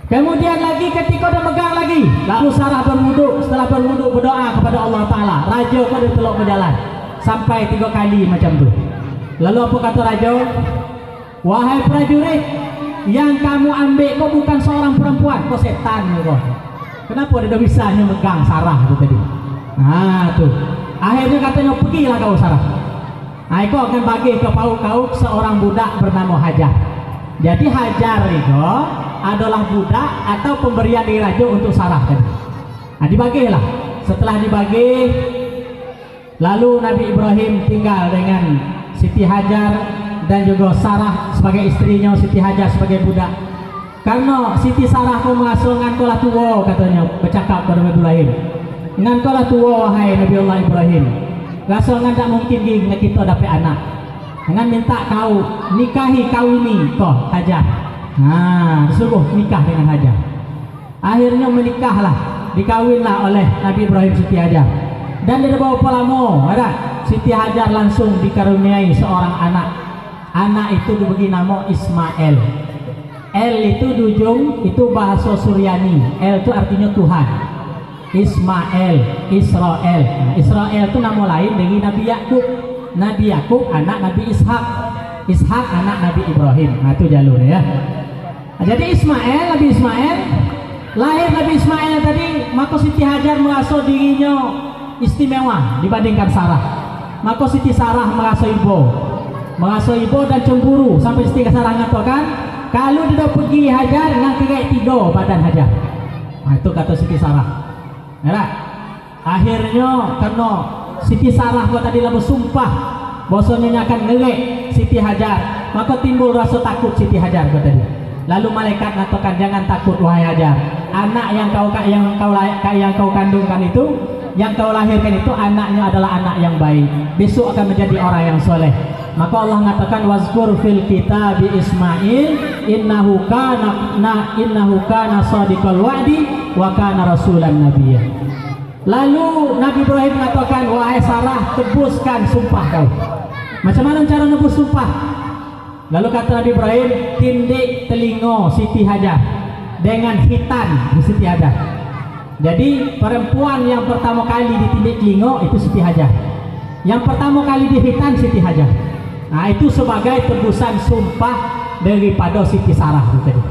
[SPEAKER 5] Kemudian lagi ketika dia megang lagi, lalu Sarah berwuduk. Setelah berwuduk berdoa kepada Allah Ta'ala, raja kau ditelok berjalan sampai 3 kali macam tu. Lalu apa kata raja? Wahai prajurit, yang kamu ambil kau bukan seorang perempuan, kau setan kau. Kenapa dia bisa megang Sarah itu tadi? Nah tuh. Akhirnya katanya pergilah kau Sarah. Nah, kau akan bagi ke kau seorang budak bernama Hajar. Jadi Hajar itu adalah budak atau pemberian dari raja untuk Sarah tadi. Nah, dibagilah. Setelah dibagi, lalu Nabi Ibrahim tinggal dengan Siti Hajar dan juga Sarah sebagai istrinya, Siti Hajar sebagai budak. Karena Siti Sarah kau mengasuh ngan kau lah tua, katanya bercakap kepada Nabi Ibrahim. Ngan kau lah tua wahai Nabi Allah Ibrahim. Rasa ngan tak mungkin kita dapat anak. Ngan minta kau nikahi kawini kau Hajar. Nah, disuruh nikah dengan Hajar. Akhirnya menikahlah, dikawinlah oleh Nabi Ibrahim Siti Hajar. Dan dia bawa pelamo, ada Siti Hajar langsung dikaruniai seorang anak. Anak itu diberi nama Ismail. El itu dujung, itu bahasa Suryani. El itu artinya Tuhan. Ismail, Israel. Nah, Israel itu nama lain dari Nabi Yakub. Nabi Yakub anak Nabi Ishak. Ishak anak Nabi Ibrahim. Nah, itu jalurnya ya. Nah, jadi Nabi Ismail lahir Nabi Ismail tadi, maka Siti Hajar merasa dirinya istimewa dibandingkan Sarah. Maka Siti Sarah merasa ibu dan cemburu sampai Siti Sarah mengatakan, kalau dia pergi Hajar nak kira 3 badan Hajar. Nah, itu kata Siti Sarah. Ya, akhirnya karena Siti Sarah kau tadi lama sumpah bahwasanya akan ngerek Siti Hajar, maka timbul rasa takut Siti Hajar kau tadi. Lalu malaikat mengatakan, jangan takut wahai Hajar. Anak yang kau kandungkan itu, yang kau lahirkan itu anaknya adalah anak yang baik. Besok akan menjadi orang yang soleh. Maka Allah mengatakan, wazkur fil kitabi Ismail innahu kana shadiqal wa'di wa kana rasulan nabiyya. Lalu Nabi Ibrahim mengatakan, wahai Sarah, tebuskan sumpah kau. Macam mana cara nebus sumpah? Lalu kata Nabi Ibrahim, tindik telinga Siti Hajar dengan hitan di Siti Hajar. Jadi perempuan yang pertama kali ditindik telinga itu Siti Hajar. Yang pertama kali dihitan Siti Hajar. Nah itu sebagai tebusan sumpah daripada Siti Sarah itu tadi.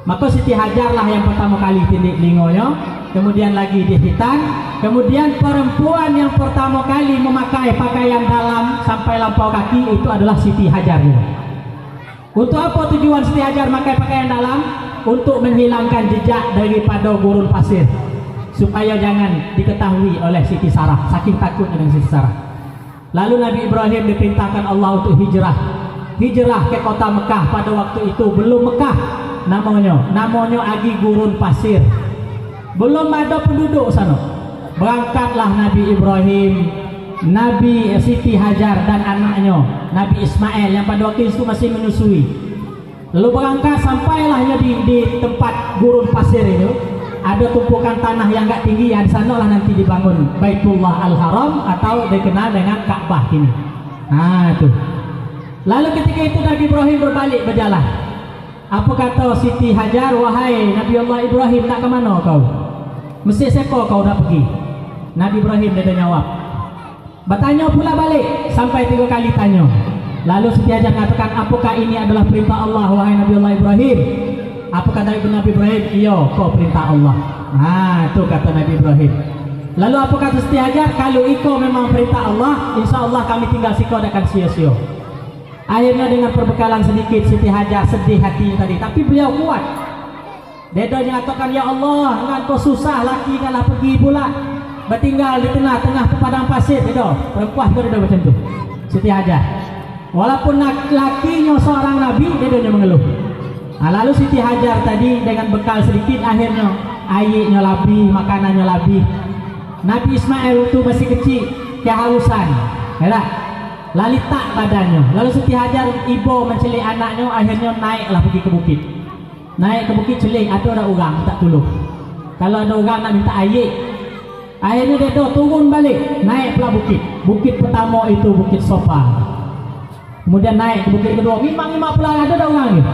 [SPEAKER 5] Maka Siti Hajar lah yang pertama kali tindik telinganya, kemudian lagi dihitan, kemudian perempuan yang pertama kali memakai pakaian dalam sampai lampau kaki itu adalah Siti Hajar. Untuk apa tujuan Siti Hajar memakai pakaian dalam? Untuk menghilangkan jejak daripada gurun pasir, supaya jangan diketahui oleh Siti Sarah, saking takutnya dengan Siti Sarah. Lalu Nabi Ibrahim diperintahkan Allah untuk hijrah ke kota Mekah. Pada waktu itu belum Mekah namanya lagi gurun pasir, belum ada penduduk sana. Berangkatlah Nabi Ibrahim, Nabi Siti Hajar dan anaknya Nabi Ismail yang pada waktu itu masih menyusui. Lalu berangkat sampailahnya di tempat gurun pasir itu. Ada tumpukan tanah yang gak tinggi, di sana lah nanti dibangun Baitullah Al-Haram atau dikenal dengan Ka'bah ini. Nah itu. Lalu ketika itu Nabi Ibrahim berbalik berjalan. Apa kata Siti Hajar? Wahai Nabi Allah Ibrahim, nak ke mana kau? Mesti seko kau nak pergi. Nabi Ibrahim dia jawab. Bertanya pula balik sampai 3 kali tanya. Lalu Siti Hajar mengatakan, apakah ini adalah perintah Allah wahai Nabi Allah Ibrahim? Apa kata Nabi Ibrahim? Iya, kau perintah Allah. Nah, itu kata Nabi Ibrahim. Lalu apa kata Siti Hajar? Kalau ikut memang perintah Allah, insya Allah kami tinggal sikau akan sia-sia. Akhirnya dengan perbekalan sedikit Siti Hajar sedih hatinya tadi, tapi beliau kuat. Dia mengatakan, ya Allah, engkau susah laki ngalah pergi pula, bertinggal di tengah-tengah padang pasir. Dia perempuan dia macam tu. Siti Hajar. Walaupun lakinya seorang nabi, dia mengeluh. Nah, lalu Siti Hajar tadi dengan bekal sedikit akhirnya airnya lebih, makanannya lebih. Nabi Ismail itu masih kecil, kehausan, ya, lalu tak badannya. Lalu Siti Hajar ibu mencelik anaknya, akhirnya naiklah pergi ke bukit. Naik ke bukit celik, ada orang tak tolong. Kalau ada orang nak minta air, akhirnya dia turun balik, naik pula bukit. Bukit pertama itu Bukit Sofa. Kemudian naik ke bukit kedua, ngimang-ngimang pula ada orang ni.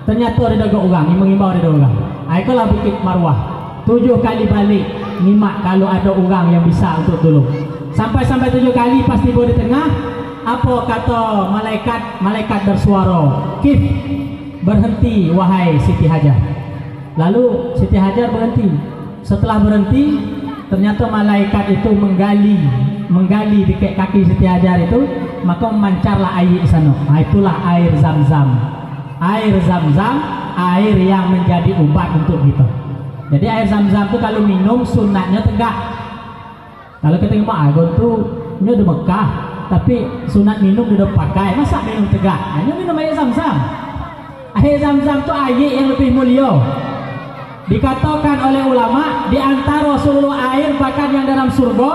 [SPEAKER 5] Ternyata ada orang, mengimbau ada orang. Itulah Bukit Marwah. 7 kali balik, nyimak kalau ada orang yang bisa untuk tolong. Sampai 7 kali pasti boleh di tengah. Apa kata malaikat bersuara, Kif, berhenti wahai Siti Hajar. Lalu Siti Hajar berhenti. Setelah berhenti, ternyata malaikat itu menggali di kaki Siti Hajar itu, maka memancarlah air di sana. Itulah air Zam-Zam. Air Zam-Zam, air yang menjadi obat untuk kita. Jadi air Zam-Zam itu kalau minum sunatnya tegak. Kalau kita tengok air tu ini di Mekah, tapi sunat minum dia pakai, masa minum tegak? Hanya minum air Zam-Zam. Air Zam-Zam itu air yang lebih mulia. Dikatakan oleh ulama, di antara seluruh air bahkan yang dalam surga,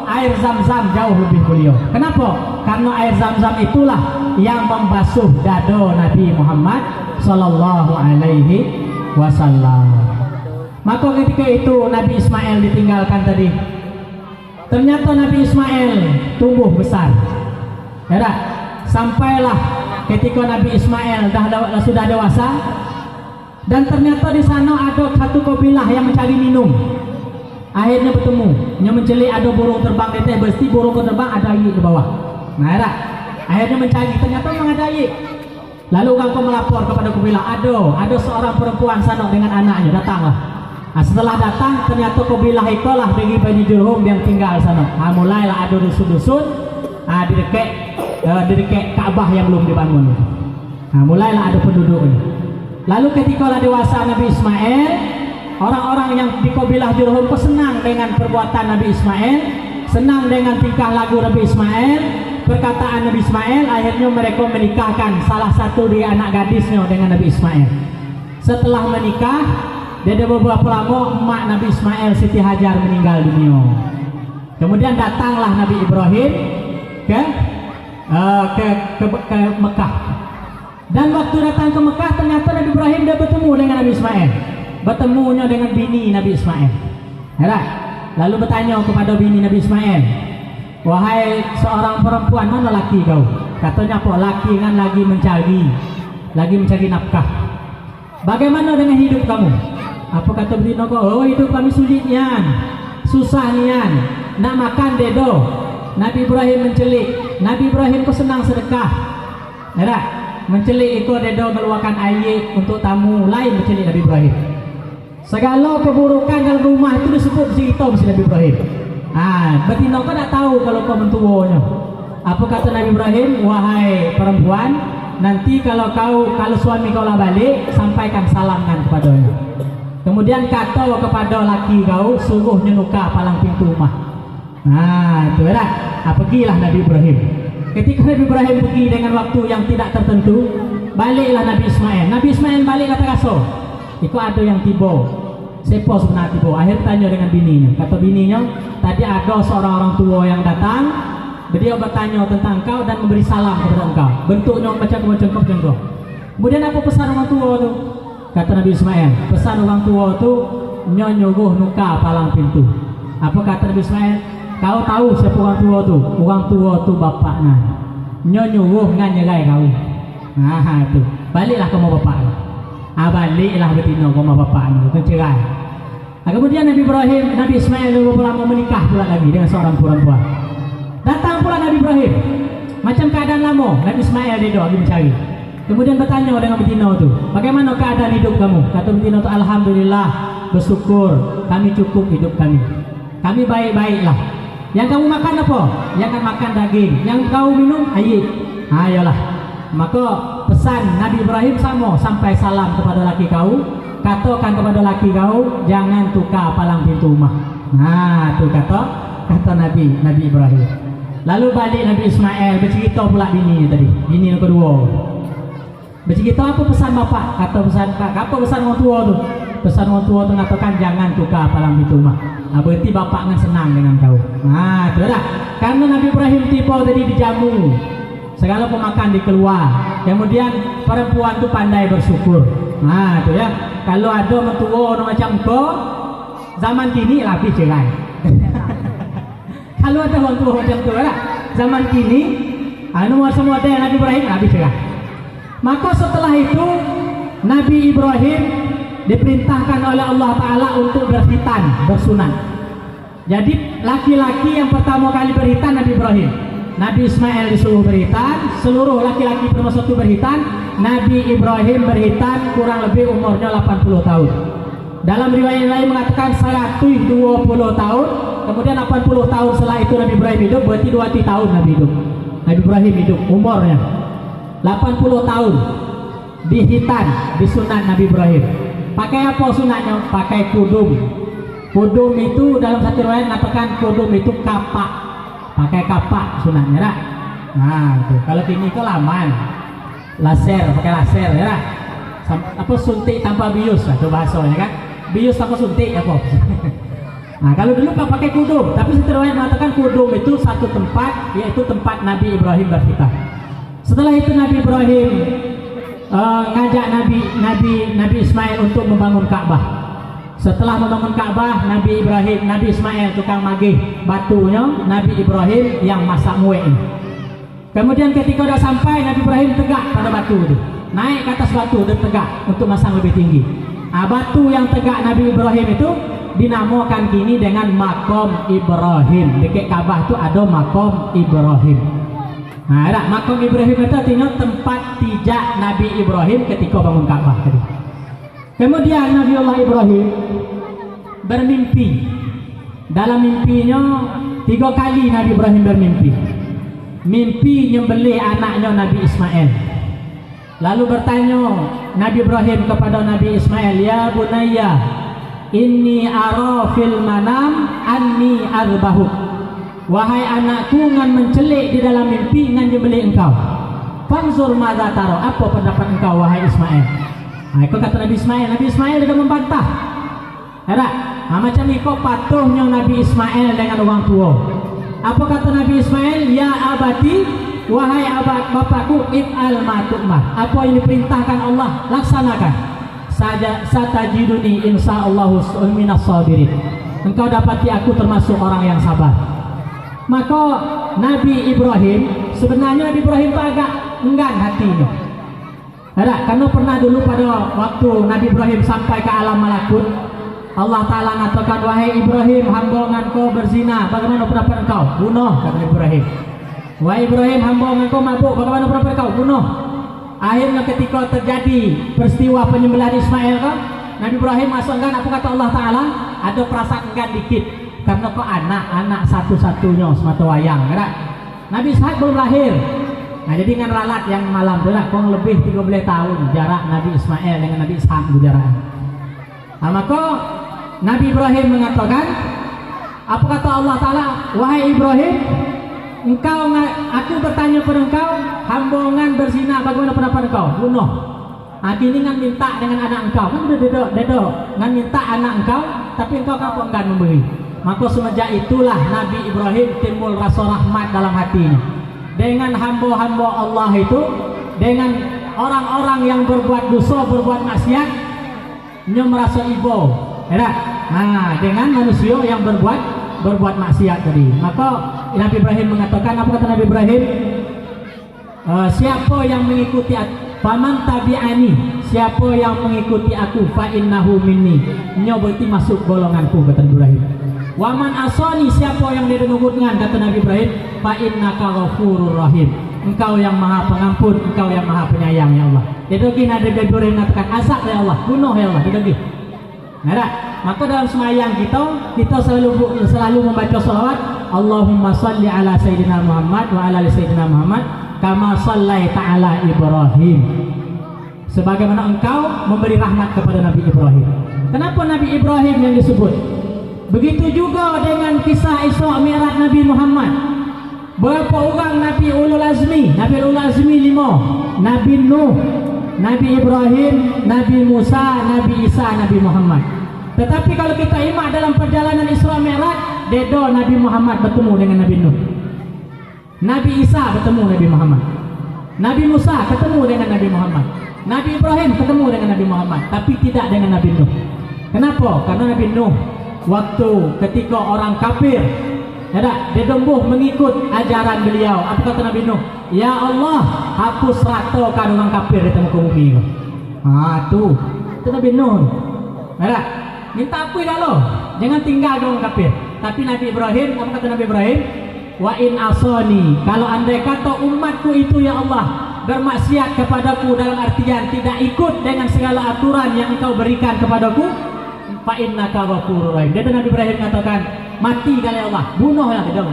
[SPEAKER 5] air Zam-Zam jauh lebih mulia. Kenapa? Karena air Zam-Zam itulah yang membasuh dada Nabi Muhammad sallallahu alaihi wasallam. Maka ketika itu Nabi Ismail ditinggalkan tadi. Ternyata Nabi Ismail tumbuh besar. Ya, sampailah ketika Nabi Ismail sudah dewasa, dan ternyata di sana ada satu kabilah yang mencari minum. Akhirnya bertemu, yang mencelik ada burung terbang di atas, pasti burung terbang ada air di bawah. Nah, ya, akhirnya mencari, ternyata memang ada air. Lalu orang pun melapor kepada kabilah, ada seorang perempuan sana dengan anaknya, datanglah. Nah, setelah datang, ternyata kabilah itulah bagi Bani Jurhum yang tinggal sana. Nah, mulailah ada dusun-dusun di dekat Ka'bah yang belum dibangun. Nah, mulailah ada penduduknya. Lalu ketika dewasa Nabi Ismail, orang-orang yang di kabilah Jurhum senang dengan perbuatan Nabi Ismail, senang dengan tingkah laku Nabi Ismail, perkataan Nabi Ismail. Akhirnya mereka menikahkan salah satu dari anak gadisnya dengan Nabi Ismail. Setelah menikah, dia beberapa lama emak Nabi Ismail, Siti Hajar, meninggal dunia. Kemudian datanglah Nabi Ibrahim ke Mekah. Dan waktu datang ke Mekah, ternyata Nabi Ibrahim dia bertemu dengan Nabi Ismail. Bertemunya dengan bini Nabi Ismail. Ya, lalu bertanya kepada bini Nabi Ismail, wahai seorang perempuan, mana laki kau? Katanya, kok laki kan lagi mencari nafkah. Bagaimana dengan hidup kamu? Apa kata betina kok? Oh, hidup kami sulit nian, susah nian, nak makan dedo. Nabi Ibrahim mencelik. Nabi Ibrahim kok senang sedekah. Ya, mencelik ikut dedo meluahkan air untuk tamu lain, mencelik Nabi Ibrahim. Segala keburukan dalam rumah itu disebut cerita mesti Nabi Ibrahim. Betina kau tak tahu kalau kau mentuanya. Apa kata Nabi Ibrahim? Wahai perempuan, nanti kalau suami kau lah balik, sampaikan salamkan kepadanya. Kemudian kata kepada laki kau, suruh nyenuka palang pintu rumah. Itu dah. Pergilah Nabi Ibrahim. Ketika Nabi Ibrahim pergi dengan waktu yang tidak tertentu, baliklah Nabi Ismail. Nabi Ismail balik kata kaso. Itu ada yang tiba. Siapa sebenarnya tiba? Akhir tanya dengan bininya. Kata bininya, tadi ada seorang orang tua yang datang. Beliau bertanya tentang kau dan memberi salam kepada engkau. Bentuknya macam kau. Kemudian apa pesan orang tua tu? Kata Nabi Ismail, pesan orang tua tu nyuruh nuka palang pintu. Apa kata Nabi Ismail? Kau tahu siapa orang tua tu? Orang tua tu bapaknya. Nyuruh nganyerai kau. Tu. Baliklah ke rumah bapak. Baliklah betina ke rumah bapaknya. Itu cerai. Kemudian Nabi Ismail beberapa lama menikah pula lagi dengan seorang perempuan. Datang pula Nabi Ibrahim. Macam keadaan lama, Nabi Ismail dia lagi mencari. Kemudian bertanya dengan betina itu, bagaimana keadaan hidup kamu? Kata betina itu, alhamdulillah, bersyukur, kami cukup hidup kami. Kami baik-baiklah. Yang kamu makan apa? Jangan makan daging. Yang kau minum air. Ayolah. Maka pesan Nabi Ibrahim sama, sampai salam kepada laki kau. Katakan kepada laki kau, jangan tukar palang pintu rumah. Itu kata Nabi Ibrahim. Lalu balik Nabi Ismail bercerita pula bini tadi, bini yang kedua. Bercerita apa pesan bapak? Kata pesan orang tua tu? Pesan orang tua tu mengatakan jangan tukar palang pintu rumah. Berarti bapak kan senang dengan kau. Itu dah. Karena Nabi Ibrahim tiba tadi dijamu, segala pemakan dikeluar. Kemudian perempuan tu pandai bersyukur. Itu ya. Kalau ada mentua macam kau, zaman kini lebih cerai. Kalau ada orang tua macam tu lah, zaman kini nomor semua ada Nabi Ibrahim lebih cerai. Maka setelah itu Nabi Ibrahim diperintahkan oleh Allah Ta'ala untuk berkhitan, bersunat. Jadi laki-laki yang pertama kali berkhitan Nabi Ibrahim. Nabi Ismail disuruh berkhitan, seluruh laki-laki termasuk itu berkhitan. Nabi Ibrahim berkhitan kurang lebih umurnya 80 tahun. Dalam riwayat lain mengatakan 120 tahun. Kemudian 80 tahun setelah itu Nabi Ibrahim hidup, berarti 20 tahun Nabi Ibrahim hidup umurnya 80 tahun. Dihitan, disunat Nabi Ibrahim. Pakai apa sunatnya? Pakai kudum. Kudum itu dalam satu riwayat mengatakan kudum itu kapak. Pakai kapak sunatnya dah. Itu. Kalau kini ke laman, laser, pakai laser ya dah. Apa suntik tanpa bius lah, itu bahasanya kan? Bius tanpa suntik apa? Kalau dulu tak pakai kudum, tapi satu riwayat mengatakan kudum itu satu tempat, yaitu tempat Nabi Ibrahim berkhitan. Setelah itu Nabi Ibrahim ngajak Nabi Ismail untuk membangun Ka'bah. Setelah membangun Ka'bah, Nabi Ismail tukang magih batunya, Nabi Ibrahim yang masak muek. Kemudian ketika sudah sampai, Nabi Ibrahim tegak pada batu itu, naik ke atas batu dan tegak untuk masang lebih tinggi. Batu yang tegak Nabi Ibrahim itu dinamakan kini dengan Makom Ibrahim. Dekat Ka'bah itu ada Makom Ibrahim. Makom Ibrahim itu artinya tempat pijak Nabi Ibrahim ketika bangun Ka'bah tadi. Kemudian Nabi Allah Ibrahim bermimpi. Dalam mimpinya 3 kali Nabi Ibrahim bermimpi. Mimpi nyembelih anaknya Nabi Ismail. Lalu bertanya Nabi Ibrahim kepada Nabi Ismail, ya bunayya, inni ara fil manam anni azbahuk. Wahai anakku, ngan mencelik di dalam mimpi ngan nyembelih engkau. Fanzur madza tara, apa pendapat engkau wahai Ismail? Itu kata Nabi Ismail. Nabi Ismail dia membantah. Macam ni kau patuhnya Nabi Ismail dengan orang tua. Apa kata Nabi Ismail? Ya abati, wahai abad bapakku, if'al ma tu'mar. Apa yang diperintahkan Allah, laksanakan. Satajiduni insyaallahu minas sabirin. Engkau dapati aku termasuk orang yang sabar. Maka Nabi Ibrahim, sebenarnya Nabi Ibrahim itu agak enggan hatinya. Ada, karena pernah dulu pada waktu Nabi Ibrahim sampai ke alam malakut, Allah Ta'ala mengatakan, wahai Ibrahim, hamba engkau berzina, bagaimana pendapat engkau? Bunuh, kata Ibrahim. Wahai Ibrahim, hamba engkau mabuk, bagaimana pendapat engkau? Bunuh. Akhirnya ketika terjadi peristiwa penyembelihan Ismail kan, Nabi Ibrahim masukkan, apa kata Allah Ta'ala? Ada perasaan enggan dikit, karena kau anak satu-satunya semata wayang. Kan? Nabi Ishak belum lahir. Nah, jadi dengan ralat yang malam itu lah, kurang lebih 13 tahun jarak Nabi Ismail dengan Nabi Ishak itu jarak. Nah, maka Nabi Ibrahim mengatakan, apa kata Allah Ta'ala? Wahai Ibrahim, aku bertanya kepada engkau, hambongan berzina, bagaimana pendapat engkau? Bunuh. Nah, kini ngan minta dengan anak engkau, kan udah dedo, ngan minta anak engkau, tapi engkau kenapa enggan memberi? Maka semenjak itulah Nabi Ibrahim timbul rasa rahmat dalam hatinya. Dengan hamba-hamba Allah itu, dengan orang-orang yang berbuat dosa, berbuat maksiat, dia merasa ibo. Ya, nah, dengan manusia yang berbuat maksiat tadi. Maka Nabi Ibrahim mengatakan, apa kata Nabi Ibrahim? Siapa yang mengikuti faman tabi'ani, siapa yang mengikuti aku, fa innahu minni, nya berarti masuk golonganku, kata Nabi Ibrahim. Waman asani, siapa yang didenungutkan, kata Nabi Ibrahim, fa innaka ghafurur rahim, engkau yang maha pengampun, engkau yang maha penyayang, ya Allah. Jadi Nabi Ibrahim mengatakan, azab ya Allah, bunuh ya Allah, jadi nah, maka dalam semayang kita selalu membaca salawat, Allahumma salli ala Sayyidina Muhammad wa ala Sayyidina Muhammad kama sallaita ala Ibrahim, sebagaimana engkau memberi rahmat kepada Nabi Ibrahim. Kenapa Nabi Ibrahim yang disebut? Begitu juga dengan kisah Isra Mi'raj Nabi Muhammad. Berapa orang Nabi Ulul Azmi? Nabi Ulul Azmi 5. Nabi Nuh, Nabi Ibrahim, Nabi Musa, Nabi Isa, Nabi Muhammad. Tetapi kalau kita imak dalam perjalanan Isra Mi'raj, dedo Nabi Muhammad bertemu dengan Nabi Nuh, Nabi Isa bertemu Nabi Muhammad, Nabi Musa ketemu dengan Nabi Muhammad, Nabi Ibrahim ketemu dengan Nabi Muhammad, tapi tidak dengan Nabi Nuh. Kenapa? Karena Nabi Nuh waktu ketika orang kafir, dia dembuh mengikut ajaran beliau. Apa kata Nabi Nuh? Ya Allah, hapus ratakan orang kafir di muka bumi. Itu Nabi Nuh. Minta akui dah lo, jangan tinggal dengan orang kafir. Tapi Nabi Ibrahim, apa kata Nabi Ibrahim? Wa in asani, kalau andai kata umatku itu ya Allah bermaksiat kepadaku, dalam artian tidak ikut dengan segala aturan yang engkau berikan kepadaku, fa innaka ghafurur rahim. Jadi Nabi Ibrahim mengatakan, mati kali Allah, bunuhlah dia.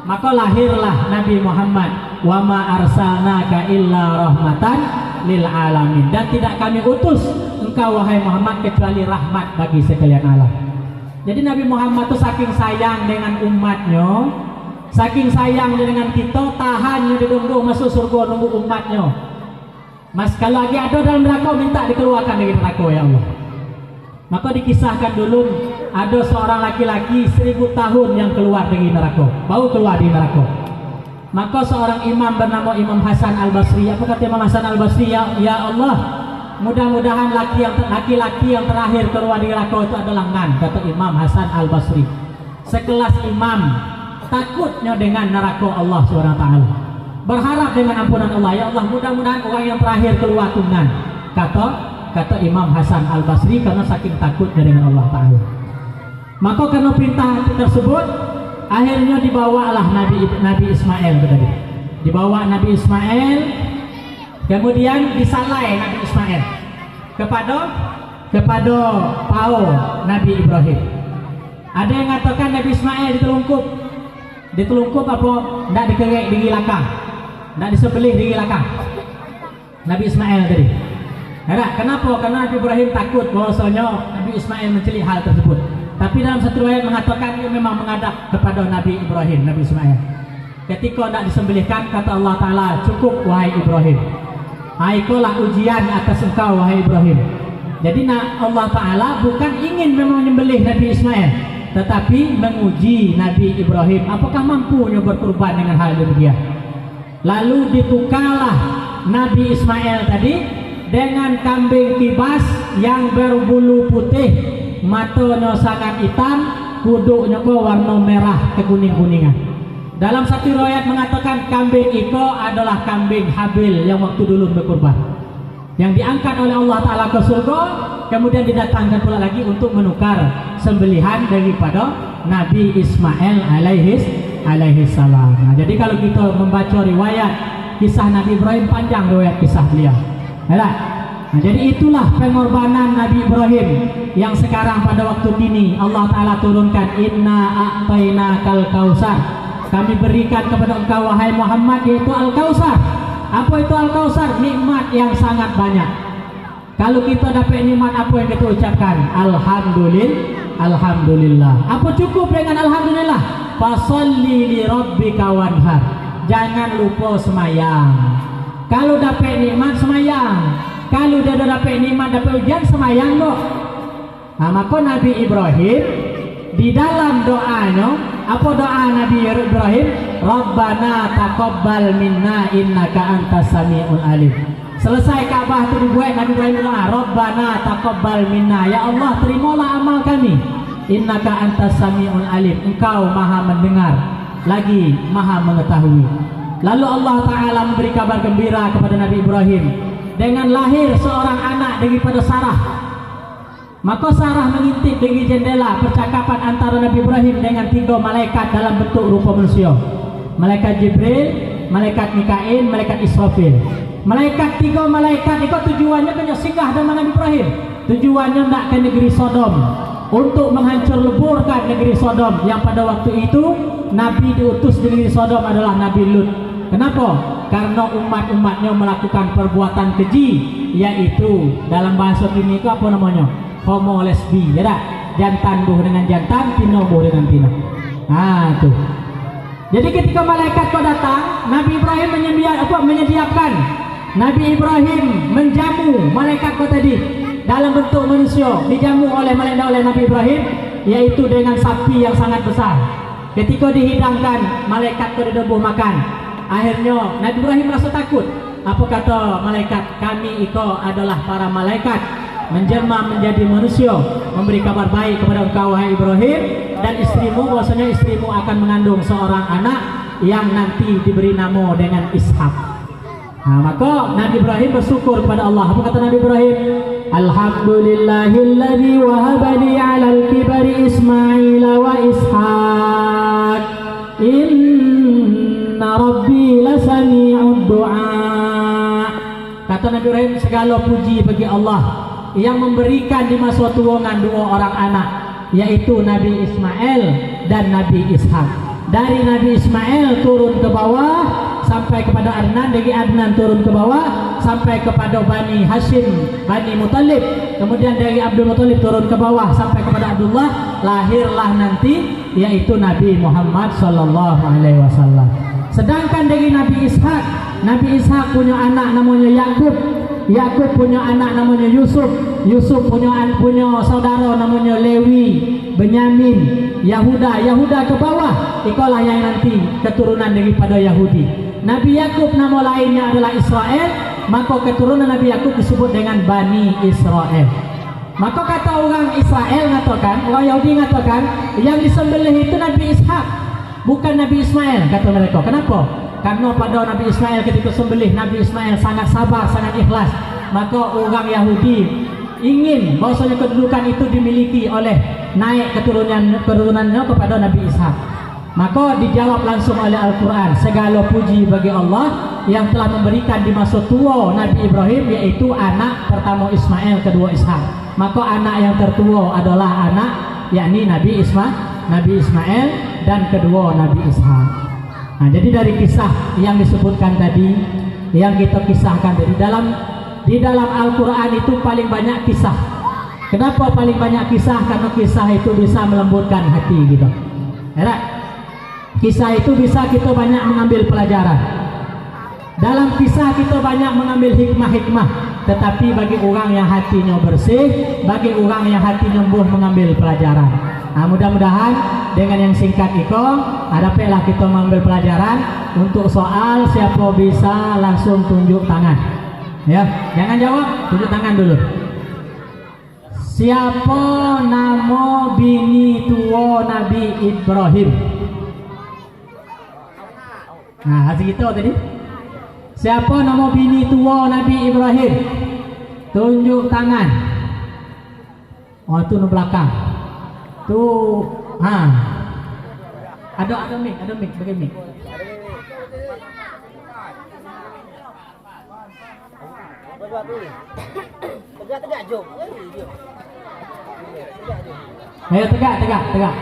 [SPEAKER 5] Maka lahirlah Nabi Muhammad, wa ma arsalnaka illa rahmatan lil alamin, dan tidak kami utus engkau wahai Muhammad kecuali rahmat bagi sekalian alam. Jadi Nabi Muhammad itu saking sayang dengan umatnya, saking sayang dengan kita, tahannya ditunggu masuk surga nunggu umatnya. Mas kalau lagi ada dalam neraka, minta dikeluarkan dari neraka ya Allah. Maka dikisahkan dulu ada seorang laki-laki 1000 tahun yang keluar dari neraka, baru keluar dari neraka. Maka seorang imam bernama Imam Hasan Al-Basri, apa kata Imam Hasan Al-Basri? Ya Allah, mudah-mudahan laki-laki yang terakhir keluar dari neraka itu adalah ngan, kata Imam Hasan Al-Basri. Sekelas imam takutnya dengan neraka Allah SWT, berharap dengan ampunan Allah. Ya Allah, mudah-mudahan orang yang terakhir keluar itu ngan, kata Imam Hasan Al-Basri, karena saking takutnya dengan Allah Ta'ala. Maka karena perintah tersebut, akhirnya dibawalah Nabi Ismail tadi. Dibawa Nabi Ismail, kemudian disalai Nabi Ismail kepada Pao Nabi Ibrahim. Ada yang mengatakan Nabi Ismail ditelungkup apa? Tidak dikerek di gilakang, tidak disembelih di gilakang. Nabi Ismail tadi. Kenapa? Karena Nabi Ibrahim takut bahwasanya Nabi Ismail mencelik hal tersebut. Tapi dalam satu riwayat mengatakan dia memang menghadap kepada Nabi Ibrahim, Nabi Ismail. Ketika tidak disembelihkan, kata Allah Ta'ala, cukup wahai Ibrahim, ikulah ujian atas engkau wahai Ibrahim. Jadi Allah Ta'ala bukan ingin memang menyembelih Nabi Ismail, tetapi menguji Nabi Ibrahim apakah mampunya berkorban dengan hal demikian. Lalu ditukarlah Nabi Ismail tadi dengan kambing kibas yang berbulu putih, matanya sangat hitam, kuduknya warna merah kekuning-kuningan. Dalam satu riwayat mengatakan kambing itu adalah kambing Habil yang waktu dulu berkorban. yang diangkat oleh Allah Ta'ala ke surga, kemudian didatangkan pula lagi untuk menukar sembelihan daripada Nabi Ismail alaihi salam. Nah, jadi kalau kita membaca riwayat kisah Nabi Ibrahim, panjang riwayat kisah beliau. Nah, jadi itulah pengorbanan Nabi Ibrahim yang sekarang pada waktu ini Allah Ta'ala turunkan, inna a'tainakal kausar, kami berikan kepada engkau wahai Muhammad yaitu Al-Kausar. Apa itu Al-Kausar? Nikmat yang sangat banyak. Kalau kita dapat nikmat, apa yang kita ucapkan? Alhamdulillah. Apa cukup dengan Alhamdulillah? Fasalli li rabbika wanhar, jangan lupa semayang. Kalau dapat nikmat semayang, kalau dia dapat nikmat, dapat ujian semayang dok. Nah, maka Nabi Ibrahim di dalam doanya, apa doa Nabi Ibrahim? Rabbana taqabbal minna innaka antas samiul alim. Selesai Ka'bah itu dibuat, Nabi Ibrahim berdoa, Rabbana taqabbal minna, ya Allah terimalah amal kami, innaka antas samiul alim, engkau maha mendengar lagi maha mengetahui. Lalu Allah Ta'ala memberi kabar gembira kepada Nabi Ibrahim dengan lahir seorang anak daripada Sarah. Maka Sarah mengintip dari jendela percakapan antara Nabi Ibrahim dengan 3 malaikat dalam bentuk rupa manusia. Malaikat Jibril, malaikat Mikail, malaikat Israfil. Malaikat 3 malaikat itu tujuannya kena singgah dengan Nabi Ibrahim. Tujuannya nak ke negeri Sodom, untuk menghancur leburkan negeri Sodom yang pada waktu itu Nabi diutus di negeri Sodom adalah Nabi Lut. Kenapa? Karena umat-umatnya melakukan perbuatan keji, yaitu dalam bahasa kini itu apa namanya? Homo lesbi, ya tak? Jantan buh dengan jantan, tino buh dengan tino. Nah, itu. Jadi ketika malaikat kau datang, Nabi Ibrahim menyediakan. Nabi Ibrahim menjamu malaikat kau tadi dalam bentuk manusia, dijamu oleh Nabi Ibrahim, yaitu dengan sapi yang sangat besar. Ketika dihidangkan, malaikat kau didebuh makan. Akhirnya Nabi Ibrahim merasa takut. Apa kata malaikat? Kami itu adalah para malaikat menjelma menjadi manusia, memberi kabar baik kepada engkau wahai Ibrahim dan istrimu, bahwasanya istrimu akan mengandung seorang anak yang nanti diberi nama dengan Ishak. Nah, maka Nabi Ibrahim bersyukur kepada Allah. Apa kata Nabi Ibrahim? Alhamdulillahilladzi wahabani 'alal kibari Ismail wa Ishak. Inna rabbi lasami'ud du'a. Kata Nabi Ibrahim, segala puji bagi Allah yang memberikan di masa tuangan 2 orang anak, yaitu Nabi Ismail dan Nabi Ishak. Dari Nabi Ismail turun ke bawah sampai kepada Adnan, dari Adnan turun ke bawah sampai kepada Bani Hashim, Bani Muttalib, kemudian dari Abdul Muttalib turun ke bawah sampai kepada Abdullah, lahirlah nanti yaitu Nabi Muhammad sallallahu alaihi wasallam. Sedangkan dari Nabi Ishak punya anak namanya Yakub, Yakub punya anak namanya Yusuf, Yusuf punya saudara namanya Lewi, Benyamin, Yahuda ke bawah, itulah yang nanti keturunan daripada Yahudi. Nabi Yakub nama lainnya adalah Israel, maka keturunan Nabi Yakub disebut dengan Bani Israel. Maka kata orang Israel mengatakan, orang Yahudi mengatakan, yang disembelih itu Nabi Ishak, bukan Nabi Ismail, kata mereka. Kenapa? Karena pada Nabi Ismail ketika sembelih, Nabi Ismail sangat sabar, sangat ikhlas. Maka orang Yahudi ingin bahwasanya kedudukan itu dimiliki oleh naik keturunannya kepada Nabi Ishak. Maka dijawab langsung oleh Al-Quran, segala puji bagi Allah yang telah memberikan di masa tua Nabi Ibrahim, yaitu anak pertama Ismail, kedua Ishak. Maka anak yang tertua adalah anak, yakni Nabi Ismail, dan kedua Nabi Ishak. Nah, jadi dari kisah yang disebutkan tadi, yang kita kisahkan tadi, di dalam Al-Quran itu paling banyak kisah. Kenapa paling banyak kisah? Karena kisah itu bisa melembutkan hati gitu. Ya, kisah itu bisa kita banyak mengambil pelajaran. Dalam kisah kita banyak mengambil hikmah-hikmah. Tetapi bagi orang yang hatinya bersih, bagi orang yang hatinya lembut, mengambil pelajaran. Nah, mudah-mudahan dengan yang singkat itu, dapatlah kita mengambil pelajaran. Untuk soal siapa bisa langsung tunjuk tangan. Ya, jangan jawab, tunjuk tangan dulu. Siapa nama bini tua Nabi Ibrahim? Nah, hasil kita tadi. Siapa nama bini tua Nabi Ibrahim? tunjuk tangan. Oh tu di belakang. Tu ada mic, bagi mic.
[SPEAKER 3] Tegak jom.
[SPEAKER 5] Ayo tegak.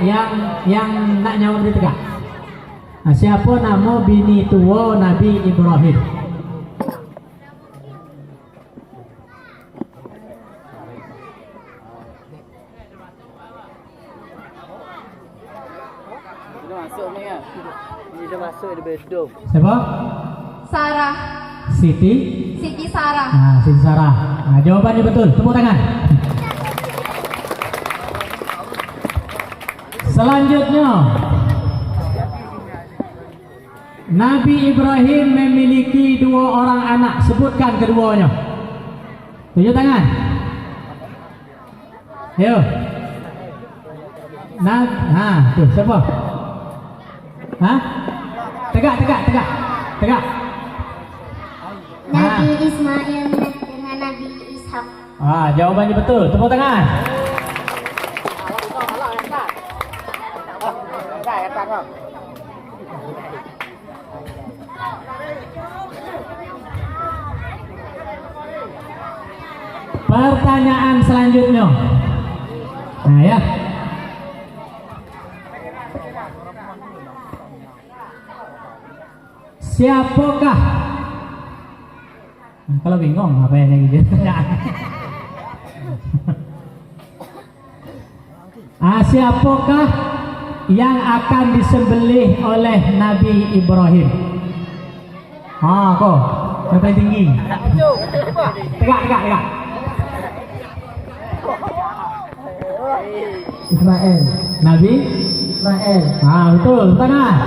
[SPEAKER 5] Yang nak nyawa beri tegak. Nah, siapa nama bini tua Nabi Ibrahim?
[SPEAKER 3] Dia masuk di bedung.
[SPEAKER 5] Siapa?
[SPEAKER 4] Sarah.
[SPEAKER 5] Siti.
[SPEAKER 4] Siti Sarah.
[SPEAKER 5] Nah, Siti Sarah. Nah, jawabannya betul. Tepuk tangan. Selanjutnya, Nabi Ibrahim memiliki 2 orang anak. Sebutkan keduanya. Tunjuk tangan. Ayo. Tuh siapa? Tegak.
[SPEAKER 4] Nabi Ismail dengan Nabi Ishak.
[SPEAKER 5] Jawabannya betul. Tepuk tangan. Pertanyaan selanjutnya. Nah ya. Siapakah? Kalau bingung apa yang gitu. Siapakah yang akan disembelih oleh Nabi Ibrahim? Kok yang paling tinggi. Tegak.
[SPEAKER 3] Ismail.
[SPEAKER 5] Nabi
[SPEAKER 3] Ismail.
[SPEAKER 5] betul. Tangan.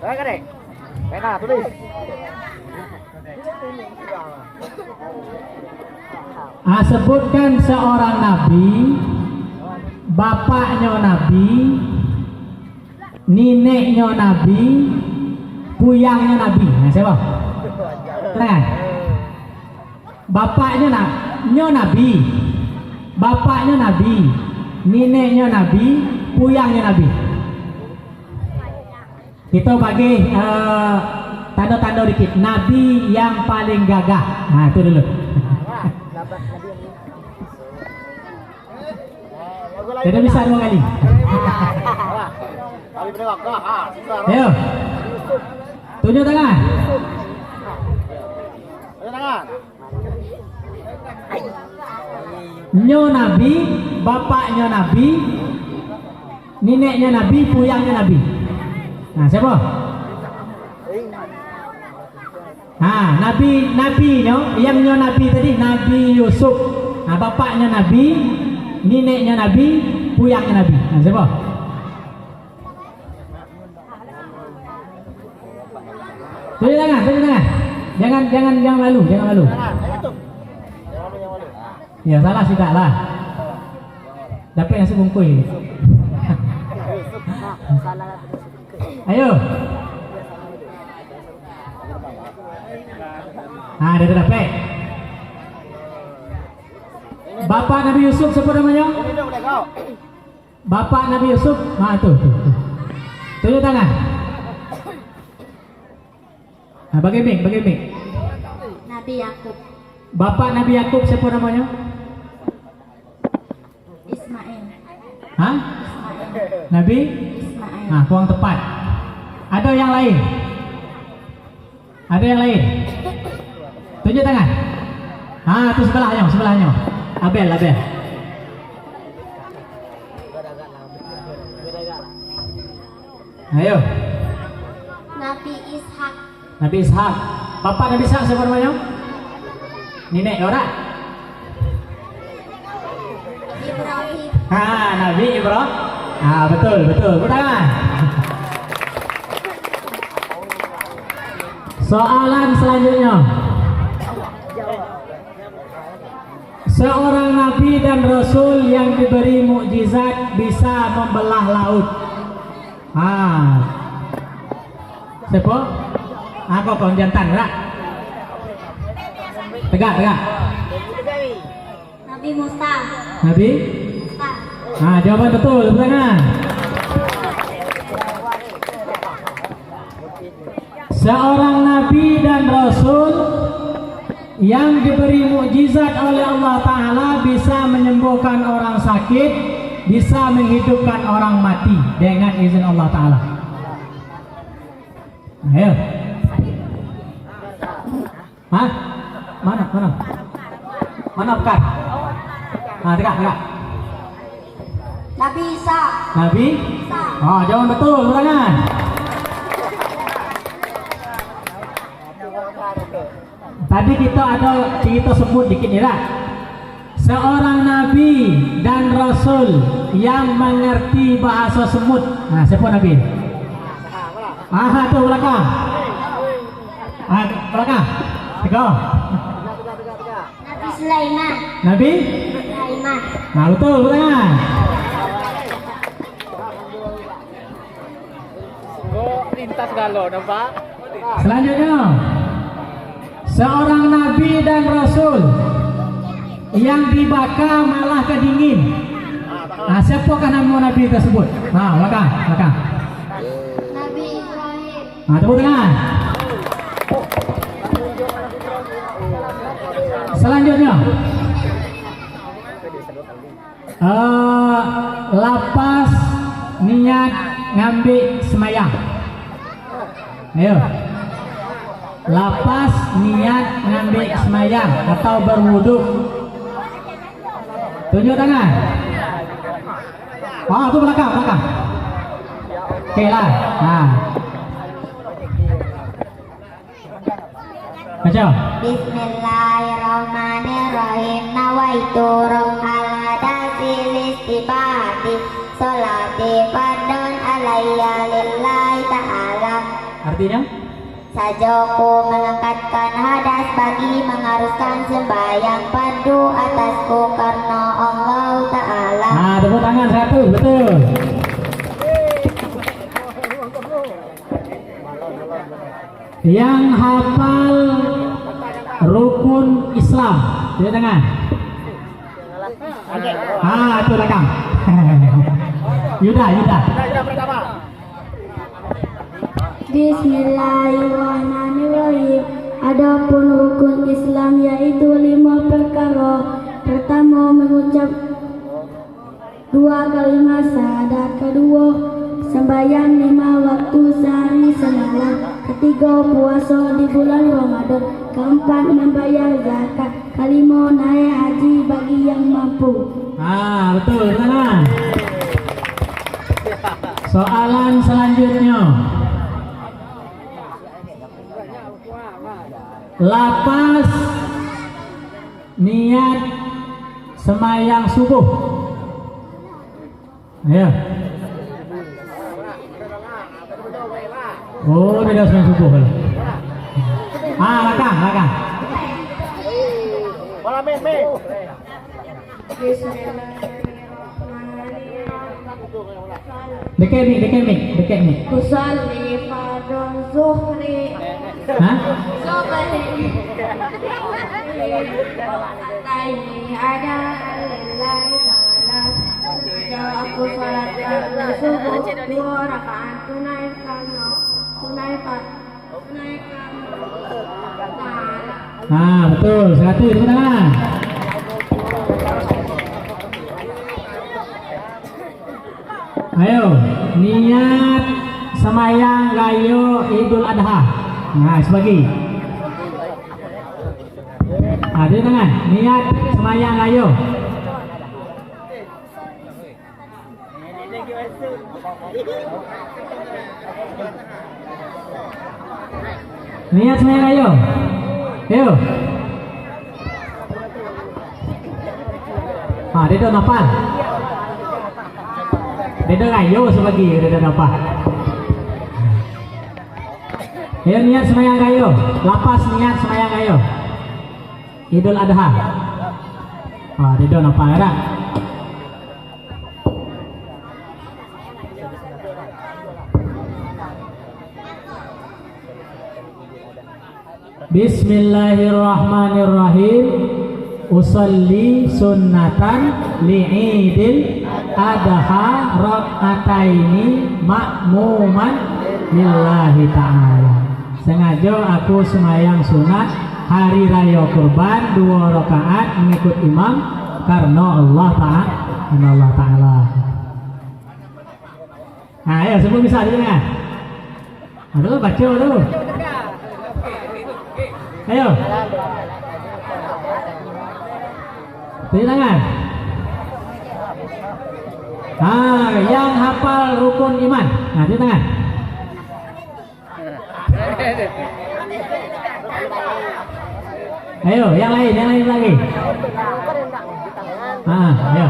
[SPEAKER 3] Konek. Pena tulis.
[SPEAKER 5] Sebutkan seorang nabi, bapaknya nabi, neneknya nabi, puyangnya nabi. Nah, siapa? Tenang. Bapaknya nabi, bapaknya nabi, neneknya nabi, puyangnya nabi. Kita bagi tanda-tanda dikit. Nabi yang paling gagah. Nah itu dulu. Tidak bisa 2 kali. Ayo. Tunjuk tangan. Nyo nabi, bapaknya nabi, neneknya nabi, puyangnya nabi. Nah, siapa? Nabi yang nyo nabi tadi Nabi Yusuf. Nah, bapaknya nabi, neneknya nabi, puyangnya nabi. Nah, siapa? Tunjuk tangan. Jangan malu. Ya salah sih tak lah. Dapat yang sebungkui. Ayo. Dia dapat. Bapak Nabi Yusuf siapa namanya? Bapak Nabi Yusuf. Tuh. Tunjuk tangan. Bagi mic.
[SPEAKER 4] Nabi Yakub.
[SPEAKER 5] Bapak Nabi Yakub siapa namanya?
[SPEAKER 4] Ismail.
[SPEAKER 5] Nabi?
[SPEAKER 4] Ismail.
[SPEAKER 5] Kurang tepat. Ada yang lain? Tunjuk tangan. Itu sebelahnya. Abel. Ayo. Nabi Ishak. Bapak Nabi Ishak siapa namanya? Nenek orang?
[SPEAKER 4] Ibrahim.
[SPEAKER 5] Nabi Ibrahim. Betul. Tangan. Soalan selanjutnya. Seorang nabi dan rasul yang diberi mukjizat bisa membelah laut. Siapa? Aku kon jantan lah. Tegak.
[SPEAKER 4] Nabi Musa.
[SPEAKER 5] Nabi?
[SPEAKER 4] Musa.
[SPEAKER 5] Nah, jawaban betul, tepuk tangan. Seorang nabi dan rasul yang diberi mukjizat oleh Allah Ta'ala bisa menyembuhkan orang sakit, bisa menghidupkan orang mati dengan izin Allah Ta'ala. Ayo. Hah? Mana bukan? Nah, tegak.
[SPEAKER 4] Nabi Isa.
[SPEAKER 5] Nabi? Oh, jawaban betul, tepuk tangan. Tadi kita sebut dikit ya. Seorang nabi dan rasul yang mengerti bahasa semut. Nah, siapa nabi? Tuh belakang. Belakang. Tiga.
[SPEAKER 4] Nabi Sulaiman.
[SPEAKER 5] Nabi?
[SPEAKER 4] Sulaiman.
[SPEAKER 5] Nah, betul, belakang.
[SPEAKER 3] Lintas galau nampak.
[SPEAKER 5] Selanjutnya, seorang nabi dan rasul yang dibakar malah kedingin. Nah, siapakah nama nabi tersebut? Nah, belakang.
[SPEAKER 4] Nabi Ibrahim.
[SPEAKER 5] Nah, tepuk tangan. Selanjutnya, lapas niat ngambil semayang. Ayo. Lapas niat ngambil semayang atau berwudu. Tunjuk tangan. Oh, itu belakang. Oke lah. Nah. Baca.
[SPEAKER 4] Bismillahirrahmanirrahim. Nawaitu rohal hadasi listibati sholati fardun alayya lillahi ta'ala.
[SPEAKER 5] Artinya?
[SPEAKER 4] Sajaku mengangkatkan hadas bagi mengharuskan sembahyang fardu atasku karena Allah Ta'ala.
[SPEAKER 5] Nah, tepuk tangan satu, betul. Yang hafal rukun Islam, tepuk tangan. Itu belakang. Yuda.
[SPEAKER 6] Bismillahirrahmanirrahim. Adapun rukun Islam yaitu 5 perkara. Pertama, mengucap 2 kalimat syahadat. Kedua, sembahyang 5 waktu sehari semalam. Ketiga, puasa di bulan Ramadan. Keempat, membayar zakat. Kelima, naik haji bagi yang mampu.
[SPEAKER 5] Betul, tangan. Soalan selanjutnya. Lapas niat semayang subuh. Ayo. Oh, beda semayang subuh. Belakang.
[SPEAKER 3] Bola main.
[SPEAKER 5] Dekat mic.
[SPEAKER 6] Usalli fardhu zuhri.
[SPEAKER 5] Hah?
[SPEAKER 6] Ini ada lillahi ta'ala. Jika aku salat subuh 2 rakaat tunaikan.
[SPEAKER 5] Betul. Satu, tepuk tangan. Ayo, niat semayang gayo Idul Adha. Nah, sebagi. Di tangan, niat semayang gayo. Niat semayang gayo. Ayo. Dia dah nafal. Dia dah gayo sebagi, dia dah nafal. Ayo niat semayang gayo. Lapas niat semayang gayo Idul Adha. Dia dah nafal dah. Bismillahirrahmanirrahim. Usalli sunnatan li'idil adha rak'ataini ma'muman lillahi ta'ala. Sengaja aku semayang sunat hari raya kurban 2 rakaat mengikut imam karena Allah Ta'ala. Nah, ayo semua bisa dengar. Aduh, baca dulu. Ayo. Tepuk tangan. Yang hafal rukun iman. Nah, tepuk tangan. Ayo, yang lain lagi. Ayo.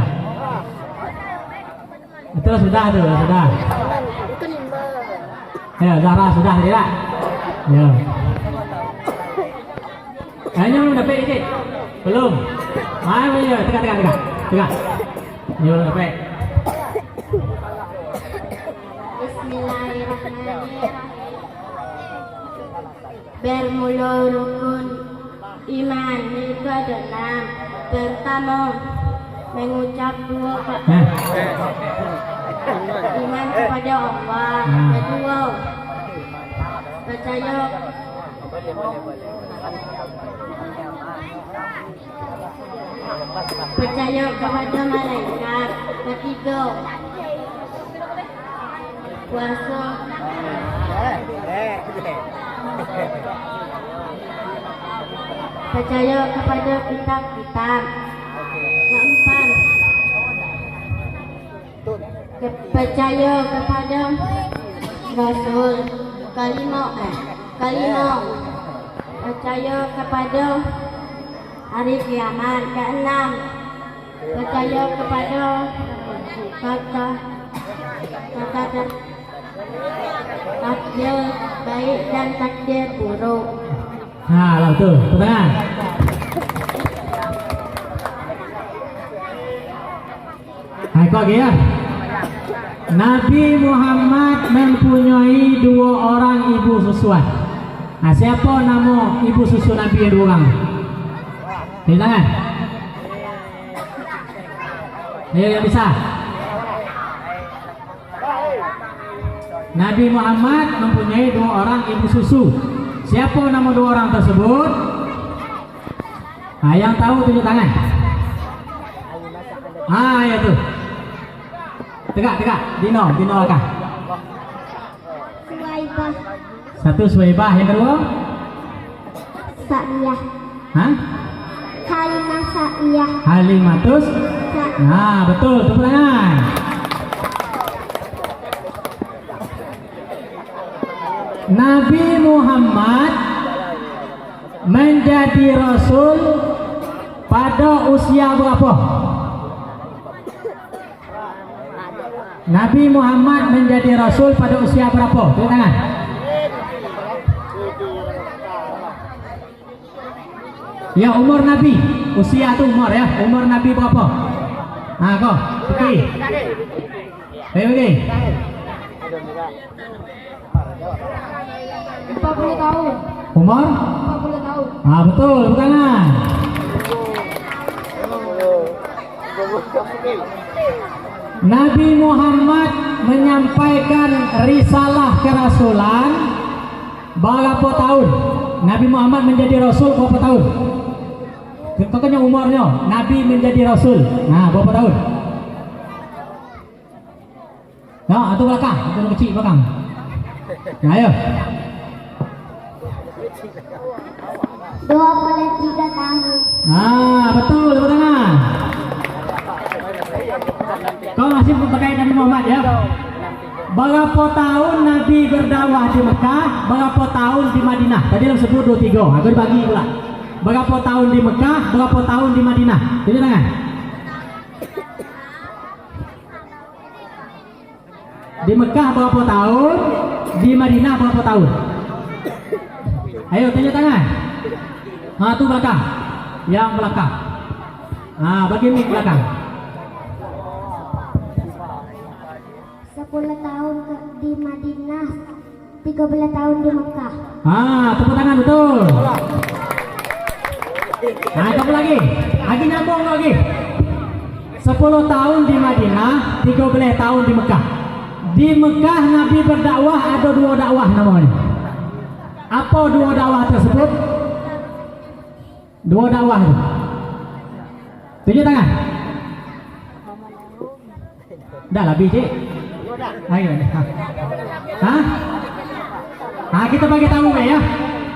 [SPEAKER 5] Itu sudah. Ayo, Zahra sudah tidak? Ya. Kayaknya belum dapat dikit. Belum. Ayo, tegak. Ini belum dapat.
[SPEAKER 6] Bismillahirrahmanirrahim. Bermula rukun iman itu ada 6. Pertama, mengucap 2 iman kepada Allah. Kedua, percaya kepada malaikat. Ketiga, puasa. Percaya kepada kitab-kitab. Keempat, percaya kepada Rasul. Kelima, percaya kepada hari kiamat. Keenam, percaya kepada takdir baik dan takdir buruk.
[SPEAKER 5] Nah, lah tuh, tenang. Hai kok ya. Nabi Muhammad mempunyai 2 orang ibu susuan. Nah, siapa nama ibu susu Nabi yang 2 orang? Di tangan. Ayo yang bisa. Nabi Muhammad mempunyai 2 orang ibu susu. Siapa nama 2 orang tersebut? Nah, yang tahu tunjuk tangan. Ya tuh. Tegak. Dino akah.
[SPEAKER 6] Suwaibah.
[SPEAKER 5] 1 Suwaibah, yang kedua?
[SPEAKER 6] Sa'iyah.
[SPEAKER 5] Hah?
[SPEAKER 6] Halimah Sa'iyah.
[SPEAKER 5] Halimatus. Nah, betul, tepuk tangan. Nabi Muhammad menjadi rasul pada usia berapa? Nabi Muhammad menjadi rasul pada usia berapa? Tepuk tangan. Ya, umur Nabi. Usia itu umur ya. Umur Nabi berapa? Nah, kok. Oke. Oke.
[SPEAKER 6] 40 tahun.
[SPEAKER 5] Umur?
[SPEAKER 6] 40 tahun.
[SPEAKER 5] Betul, tepuk tangan. Nabi Muhammad menyampaikan risalah kerasulan berapa tahun? Nabi Muhammad menjadi rasul berapa tahun? Pokoknya umurnya Nabi menjadi rasul. Nah, berapa tahun? Nah, itu belakang, itu kecil belakang. Nah, ayo.
[SPEAKER 6] 23 tahun.
[SPEAKER 5] Betul, tepuk tangan. Kau masih pakai Nabi Muhammad ya? Berapa tahun Nabi berdakwah di Mekah? Berapa tahun di Madinah? Tadi yang sebut 23. Aku dibagi pula. Berapa tahun di Mekah? Berapa tahun di Madinah? Jadi tangan. Di Mekah berapa tahun? Di Madinah berapa tahun? Ayo tunjuk tangan. Itu belakang. Yang belakang. Bagi mic belakang.
[SPEAKER 6] 10 tahun di Madinah, 13 tahun di Mekah.
[SPEAKER 5] Tepuk tangan betul. Kamu lagi nyambung lagi. 10 tahun di Madinah, 13 tahun di Mekah. Di Mekah Nabi berdakwah ada 2 dakwah namanya. Apa 2 dakwah tersebut? 2 dakwah itu. Tunjuk tangan. Dah lah biji. Ayo. Kita bagi tahu ya.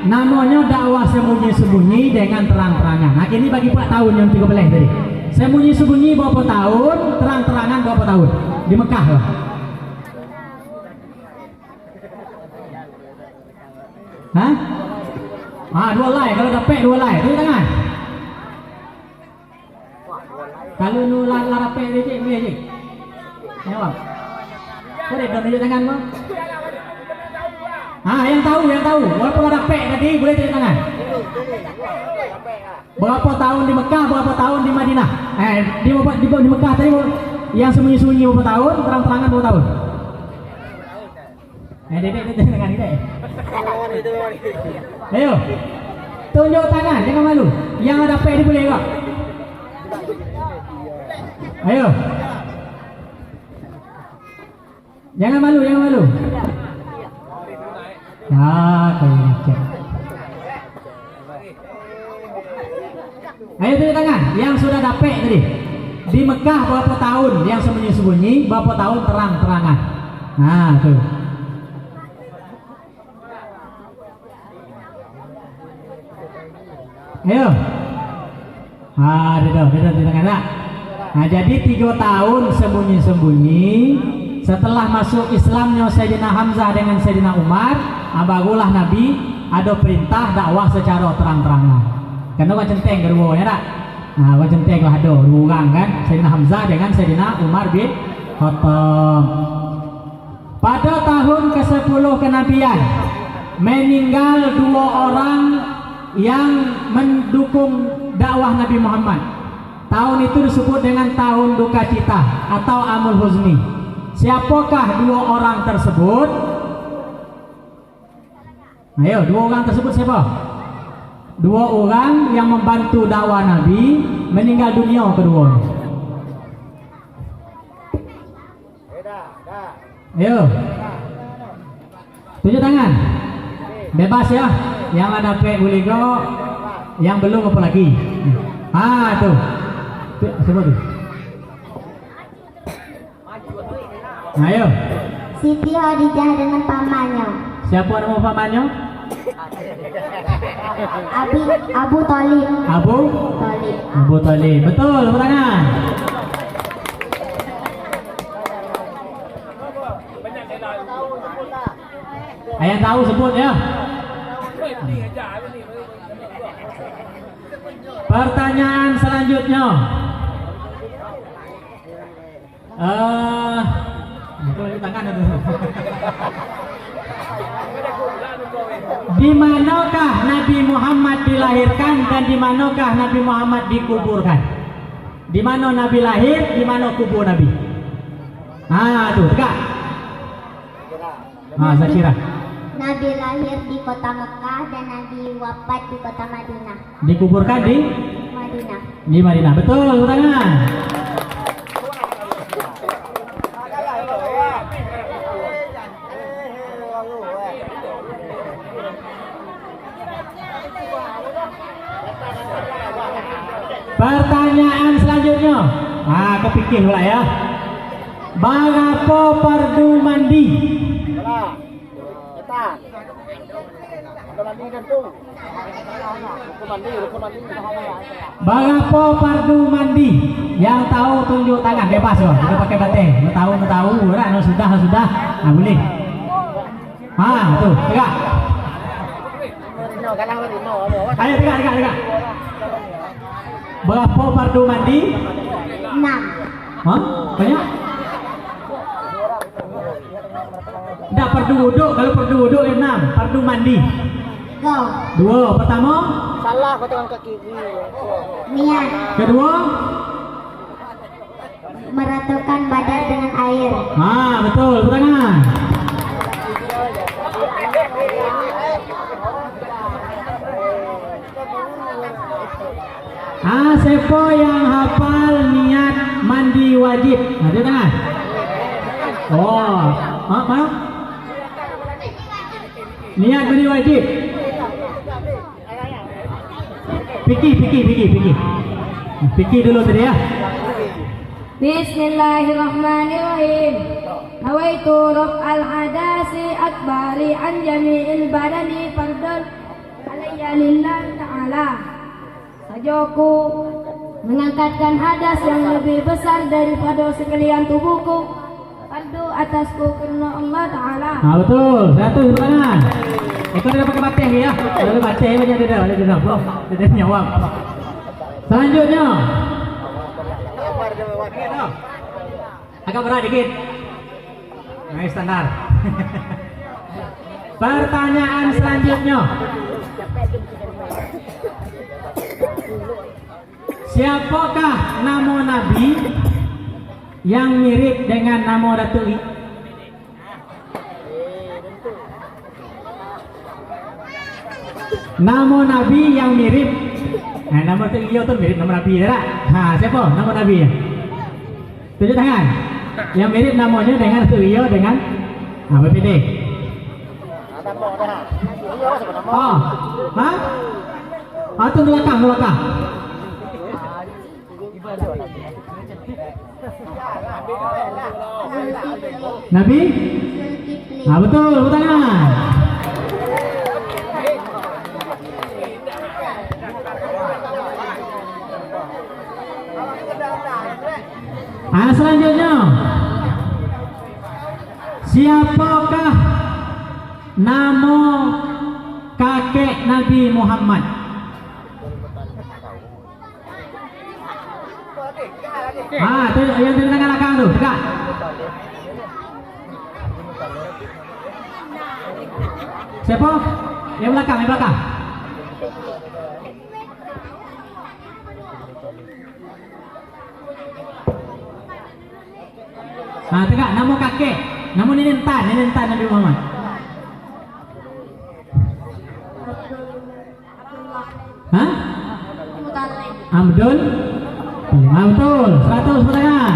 [SPEAKER 5] Namanya dakwah sembunyi-sembunyi dengan terang-terangan. Ini bagi pula tahun yang 13 tadi. Sembunyi-sembunyi berapa tahun, terang-terangan berapa tahun? Di Mekah lah. Dua lai. Kalau dapat 2 lai, tunjuk tangan. Kalau nulan larapek dia cik, boleh cik. Jawab. Boleh tunjuk tangan bang. Yang tahu. Berapa larapek tadi boleh tunjuk tangan. Berapa tahun di Mekah, berapa tahun di Madinah? Di Mekah tadi yang sembunyi-sembunyi berapa tahun, terang-terangan berapa tahun? Dedek tangan dedek. Ayo. Tunjuk tangan, jangan malu. Yang ada pek ni boleh enggak? Ayo. Jangan malu. Kecil. Ayo tunjuk tangan yang sudah dapet tadi. Di Mekah berapa tahun yang sembunyi-sembunyi, berapa tahun terang-terangan. Tuh. Ayo. Dia tangan tak? Jadi 3 tahun sembunyi-sembunyi. Setelah masuk Islamnya Sayyidina Hamzah dengan Sayyidina Umar, barulah Nabi ada perintah dakwah secara terang-terangan. Karena kau centeng kedua ya tak? Kau centeng lah ada 2 orang kan, Sayyidina Hamzah dengan Sayyidina Umar bin Khattab. Pada tahun ke-10 kenabian meninggal 2 orang yang mendukung dakwah Nabi Muhammad. Tahun itu disebut dengan tahun duka cita atau Amul Huzni. Siapakah 2 orang tersebut? Ayo, 2 orang tersebut siapa? 2 orang yang membantu dakwah Nabi meninggal dunia kedua. Ayo. Tunjuk tangan. Bebas ya. Yang ada pek boleh go. Yang belum apa lagi? Tuh. Siapa tuh? Ayo.
[SPEAKER 4] Siti Khadijah dengan pamannya.
[SPEAKER 5] Siapa nama pamannya?
[SPEAKER 4] Abu Thalib.
[SPEAKER 5] Abu Thalib. Betul, tepuk tangan. Yang tahu sebut ya. Pertanyaan selanjutnya. Tangan itu. Di manakah Nabi Muhammad dilahirkan dan di manakah Nabi Muhammad dikuburkan? Di mana Nabi lahir, di mana kubur Nabi? Tuh, tegak. Zakira.
[SPEAKER 4] Nabi lahir di kota Mekah dan Nabi wafat di kota Madinah.
[SPEAKER 5] Dikuburkan di
[SPEAKER 4] Madinah.
[SPEAKER 5] Di Madinah. Betul, tangan. Pertanyaan selanjutnya. Kepikir pula ya. Berapa fardu mandi? Berapa fardu mandi? Yang tahu tunjuk tangan, bebas loh. Kita pakai batin. Tahu, sudah. Boleh. Tuh, tegak. Ayo tegak. Berapa fardu mandi?
[SPEAKER 4] 6.
[SPEAKER 5] Banyak? Dah fardu wuduk, kalau fardu wuduk 6, fardu mandi.
[SPEAKER 4] Go.
[SPEAKER 5] 2, pertama?
[SPEAKER 3] Salah kau tangan ke kiri.
[SPEAKER 4] Niat.
[SPEAKER 5] Kedua?
[SPEAKER 4] Meratakan badan dengan air.
[SPEAKER 5] Betul, tangan. Siapa yang hafal niat mandi wajib? Ada tangan? Oh, apa? Niat mandi wajib. Fikir dulu tadi ya.
[SPEAKER 6] Bismillahirrahmanirrahim. Nawaitu raf'al hadasi akbari an jami'il badani fardun alayya lillahi ta'ala. Sajoku mengangkatkan hadas yang lebih besar daripada sekalian tubuhku, fardu atasku karena Allah Ta'ala.
[SPEAKER 5] Nah, betul. Satu tangan. Ekor dia pakai bateh ya. Kalau bateh banyak dia belum. Dia nyawang. Selanjutnya. Agak berat dikit. Nah, standar. Pertanyaan selanjutnya. Siapakah nama Nabi yang mirip dengan nama Datuk? Nama Nabi yang mirip. Nah, nama Datuk tu mirip nama Nabi tak? Ha, siapa nama Nabi? Tunjuk tangan. Yang mirip namanya dengan Datuk dengan berbeda. Oh, ha? Tu belakang. Nabi? Betul, tangan. Selanjutnya, siapakah nama kakek Nabi Muhammad? Tu yang di tengah belakang tu, dekat. Siapa? Yang belakang. Tegak nama kakek, nama nenek Tan Nabi Muhammad. Hah? Abdul? Betul, 100 pertanyaan.